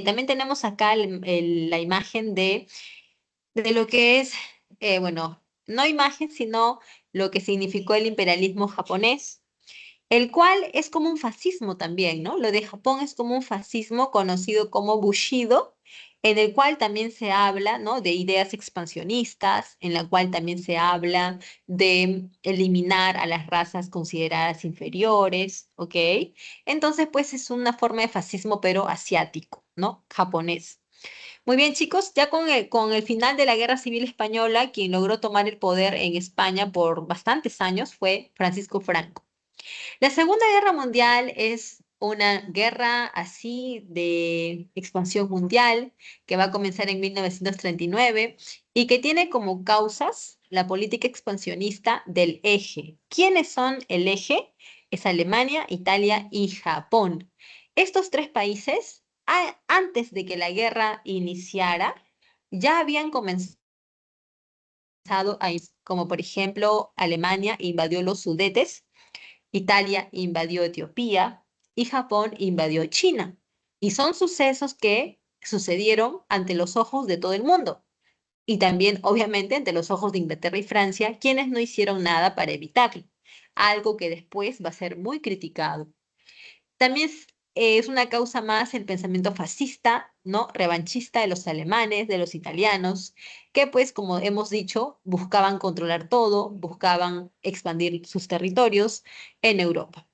También tenemos acá la imagen de lo que es, bueno, no imagen, sino lo que significó el imperialismo japonés, el cual es como un fascismo también, ¿no? Lo de Japón es como un fascismo conocido como Bushido, en el cual también se habla, ¿no? De ideas expansionistas, en la cual también se habla de eliminar a las razas consideradas inferiores, ¿ok? Entonces, pues es una forma de fascismo, pero asiático, ¿no? Japonés. Muy bien, chicos, ya con el final de la Guerra Civil Española, quien logró tomar el poder en España por bastantes años fue Francisco Franco. La Segunda Guerra Mundial es una guerra así de expansión mundial que va a comenzar en 1939 y que tiene como causas la política expansionista del eje. ¿Quiénes son el eje? Es Alemania, Italia y Japón. Estos tres países, antes de que la guerra iniciara, ya habían comenzado como por ejemplo Alemania invadió los Sudetes, Italia invadió Etiopía y Japón invadió China. Y son sucesos que sucedieron ante los ojos de todo el mundo. Y también, obviamente, ante los ojos de Inglaterra y Francia, quienes no hicieron nada para evitarlo. Algo que después va a ser muy criticado. También es una causa más el pensamiento fascista, ¿no? Revanchista de los alemanes, de los italianos, que pues, como hemos dicho, buscaban controlar todo, buscaban expandir sus territorios en Europa.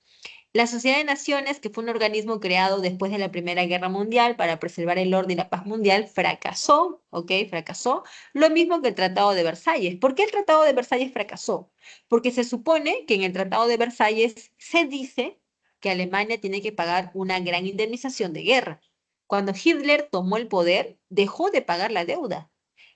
La Sociedad de Naciones, que fue un organismo creado después de la Primera Guerra Mundial para preservar el orden y la paz mundial, fracasó, ¿ok? Fracasó. Lo mismo que el Tratado de Versalles. ¿Por qué el Tratado de Versalles fracasó? Porque se supone que en el Tratado de Versalles se dice que Alemania tiene que pagar una gran indemnización de guerra. Cuando Hitler tomó el poder, dejó de pagar la deuda.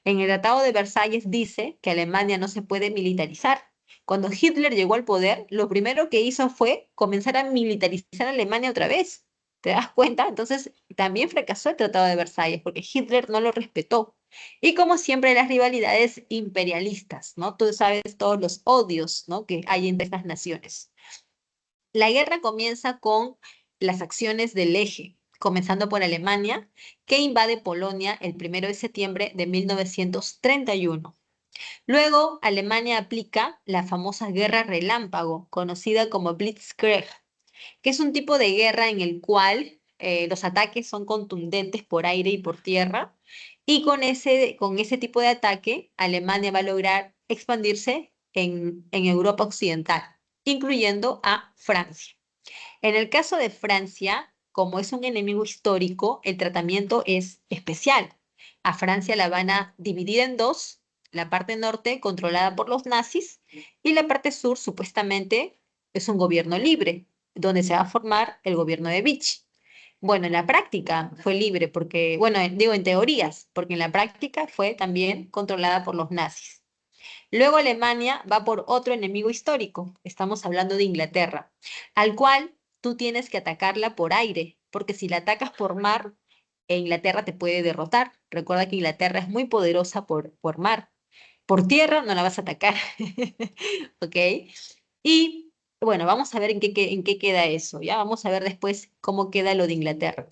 En el Tratado de Versalles dice que Alemania no se puede militarizar. Cuando Hitler llegó al poder, lo primero que hizo fue comenzar a militarizar a Alemania otra vez. ¿Te das cuenta? Entonces, también fracasó el Tratado de Versalles porque Hitler no lo respetó. Y como siempre, las rivalidades imperialistas, ¿no? Tú sabes todos los odios, ¿no? que hay entre estas naciones. La guerra comienza con las acciones del eje, comenzando por Alemania, que invade Polonia el 1 de septiembre de 1931. Luego, Alemania aplica la famosa guerra relámpago, conocida como Blitzkrieg, que es un tipo de guerra en el cual los ataques son contundentes por aire y por tierra, y con ese tipo de ataque, Alemania va a lograr expandirse en Europa Occidental, incluyendo a Francia. En el caso de Francia, como es un enemigo histórico, el tratamiento es especial. A Francia la van a dividir en dos, la parte norte controlada por los nazis y la parte sur supuestamente es un gobierno libre, donde se va a formar el gobierno de Vichy. Bueno, en la práctica fue libre porque, bueno, digo en teorías, porque en la práctica fue también controlada por los nazis. Luego Alemania va por otro enemigo histórico, estamos hablando de Inglaterra, al cual tú tienes que atacarla por aire, porque si la atacas por mar, Inglaterra te puede derrotar. Recuerda que Inglaterra es muy poderosa por mar. Por tierra no la vas a atacar, ¿ok? Y bueno, vamos a ver en qué queda eso, ¿ya? Vamos a ver después cómo queda lo de Inglaterra.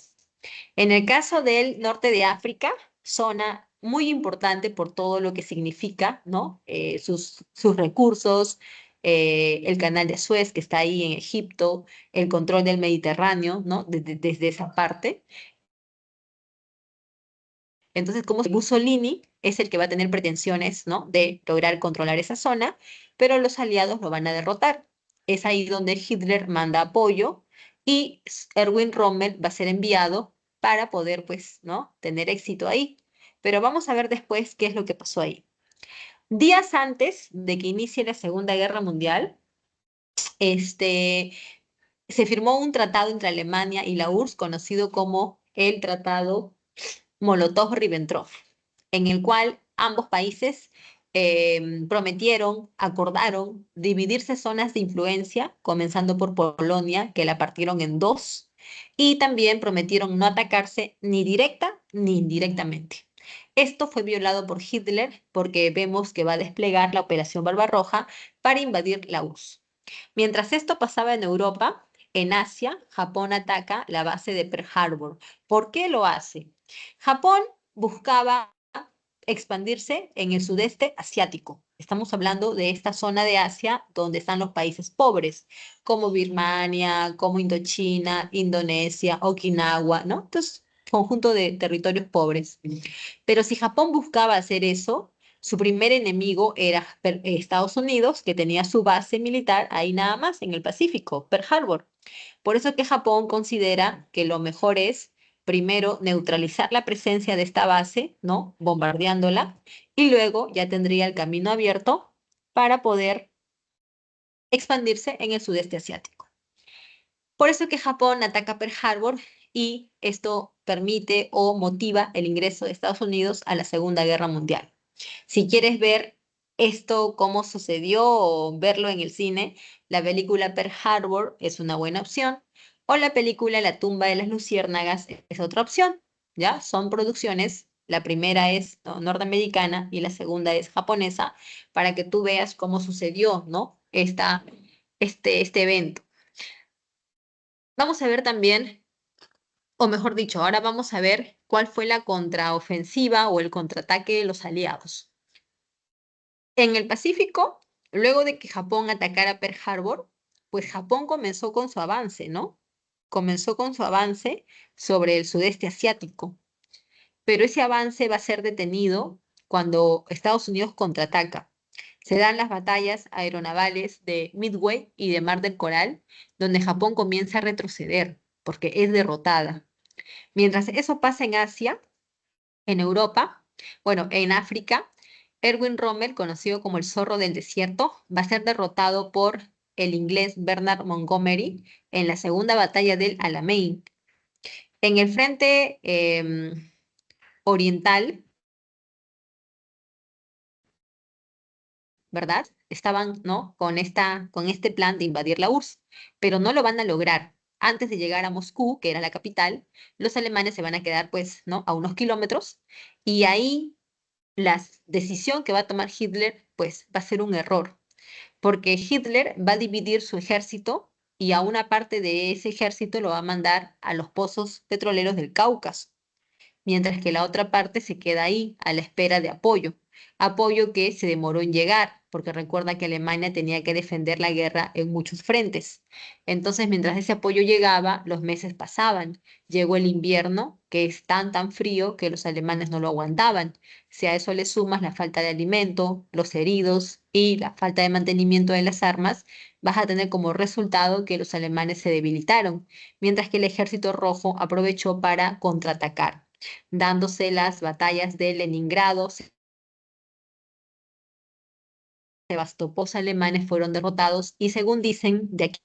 En el caso del norte de África, zona muy importante por todo lo que significa, ¿no? Sus recursos, el canal de Suez que está ahí en Egipto, el control del Mediterráneo, ¿no? Desde esa parte. Entonces, como Mussolini es el que va a tener pretensiones, ¿no? De lograr controlar esa zona, pero los aliados lo van a derrotar. Es ahí donde Hitler manda apoyo y Erwin Rommel va a ser enviado para poder, pues, ¿no? Tener éxito ahí. Pero vamos a ver después qué es lo que pasó ahí. Días antes de que inicie la Segunda Guerra Mundial, este, se firmó un tratado entre Alemania y la URSS conocido como el Tratado Molotov-Ribbentrop, en el cual ambos países prometieron, acordaron dividirse zonas de influencia, comenzando por Polonia, que la partieron en dos, y también prometieron no atacarse ni directa ni indirectamente. Esto fue violado por Hitler porque vemos que va a desplegar la Operación Barbarroja para invadir la URSS. Mientras esto pasaba en Europa, en Asia, Japón ataca la base de Pearl Harbor. ¿Por qué lo hace? Japón buscaba expandirse en el sudeste asiático. Estamos hablando de esta zona de Asia donde están los países pobres, como Birmania, como Indochina, Indonesia, Okinawa, ¿no? Entonces, conjunto de territorios pobres. Pero si Japón buscaba hacer eso, su primer enemigo era Estados Unidos, que tenía su base militar ahí nada más, en el Pacífico, Pearl Harbor. Por eso es que Japón considera que lo mejor es primero neutralizar la presencia de esta base, ¿no? Bombardeándola, y luego ya tendría el camino abierto para poder expandirse en el sudeste asiático. Por eso es que Japón ataca Pearl Harbor y esto permite o motiva el ingreso de Estados Unidos a la Segunda Guerra Mundial. Si quieres ver esto, cómo sucedió o verlo en el cine, la película Pearl Harbor es una buena opción O la película La tumba de las luciérnagas es otra opción, ¿ya? Son producciones, la primera es norteamericana y la segunda es japonesa, para que tú veas cómo sucedió, ¿no? Este evento. Vamos a ver también, o mejor dicho, ahora vamos a ver cuál fue la contraofensiva o el contraataque de los aliados. En el Pacífico, luego de que Japón atacara Pearl Harbor, pues Japón comenzó con su avance, ¿no? Comenzó con su avance sobre el sudeste asiático, pero ese avance va a ser detenido cuando Estados Unidos contraataca. Se dan las batallas aeronavales de Midway y de Mar del Coral, donde Japón comienza a retroceder porque es derrotada. Mientras eso pasa en Asia, en Europa, bueno, en África, Erwin Rommel, conocido como el zorro del desierto, va a ser derrotado por el inglés Bernard Montgomery en la segunda batalla del Alamein. En el frente oriental, ¿verdad? Estaban, ¿no? Con este plan de invadir la URSS, pero no lo van a lograr. Antes de llegar a Moscú, que era la capital, los alemanes se van a quedar, pues, ¿no? A unos kilómetros, y ahí la decisión que va a tomar Hitler, pues, va a ser un error, porque Hitler va a dividir su ejército y a una parte de ese ejército lo va a mandar a los pozos petroleros del Cáucaso, mientras que la otra parte se queda ahí a la espera de apoyo, apoyo que se demoró en llegar, porque recuerda que Alemania tenía que defender la guerra en muchos frentes. Entonces, mientras ese apoyo llegaba, los meses pasaban. Llegó el invierno, que es tan frío que los alemanes no lo aguantaban. Si a eso le sumas la falta de alimento, los heridos y la falta de mantenimiento de las armas, vas a tener como resultado que los alemanes se debilitaron, mientras que el ejército rojo aprovechó para contraatacar, dándose las batallas de Leningrado, Sebastopol alemanes fueron derrotados y según dicen, de aquí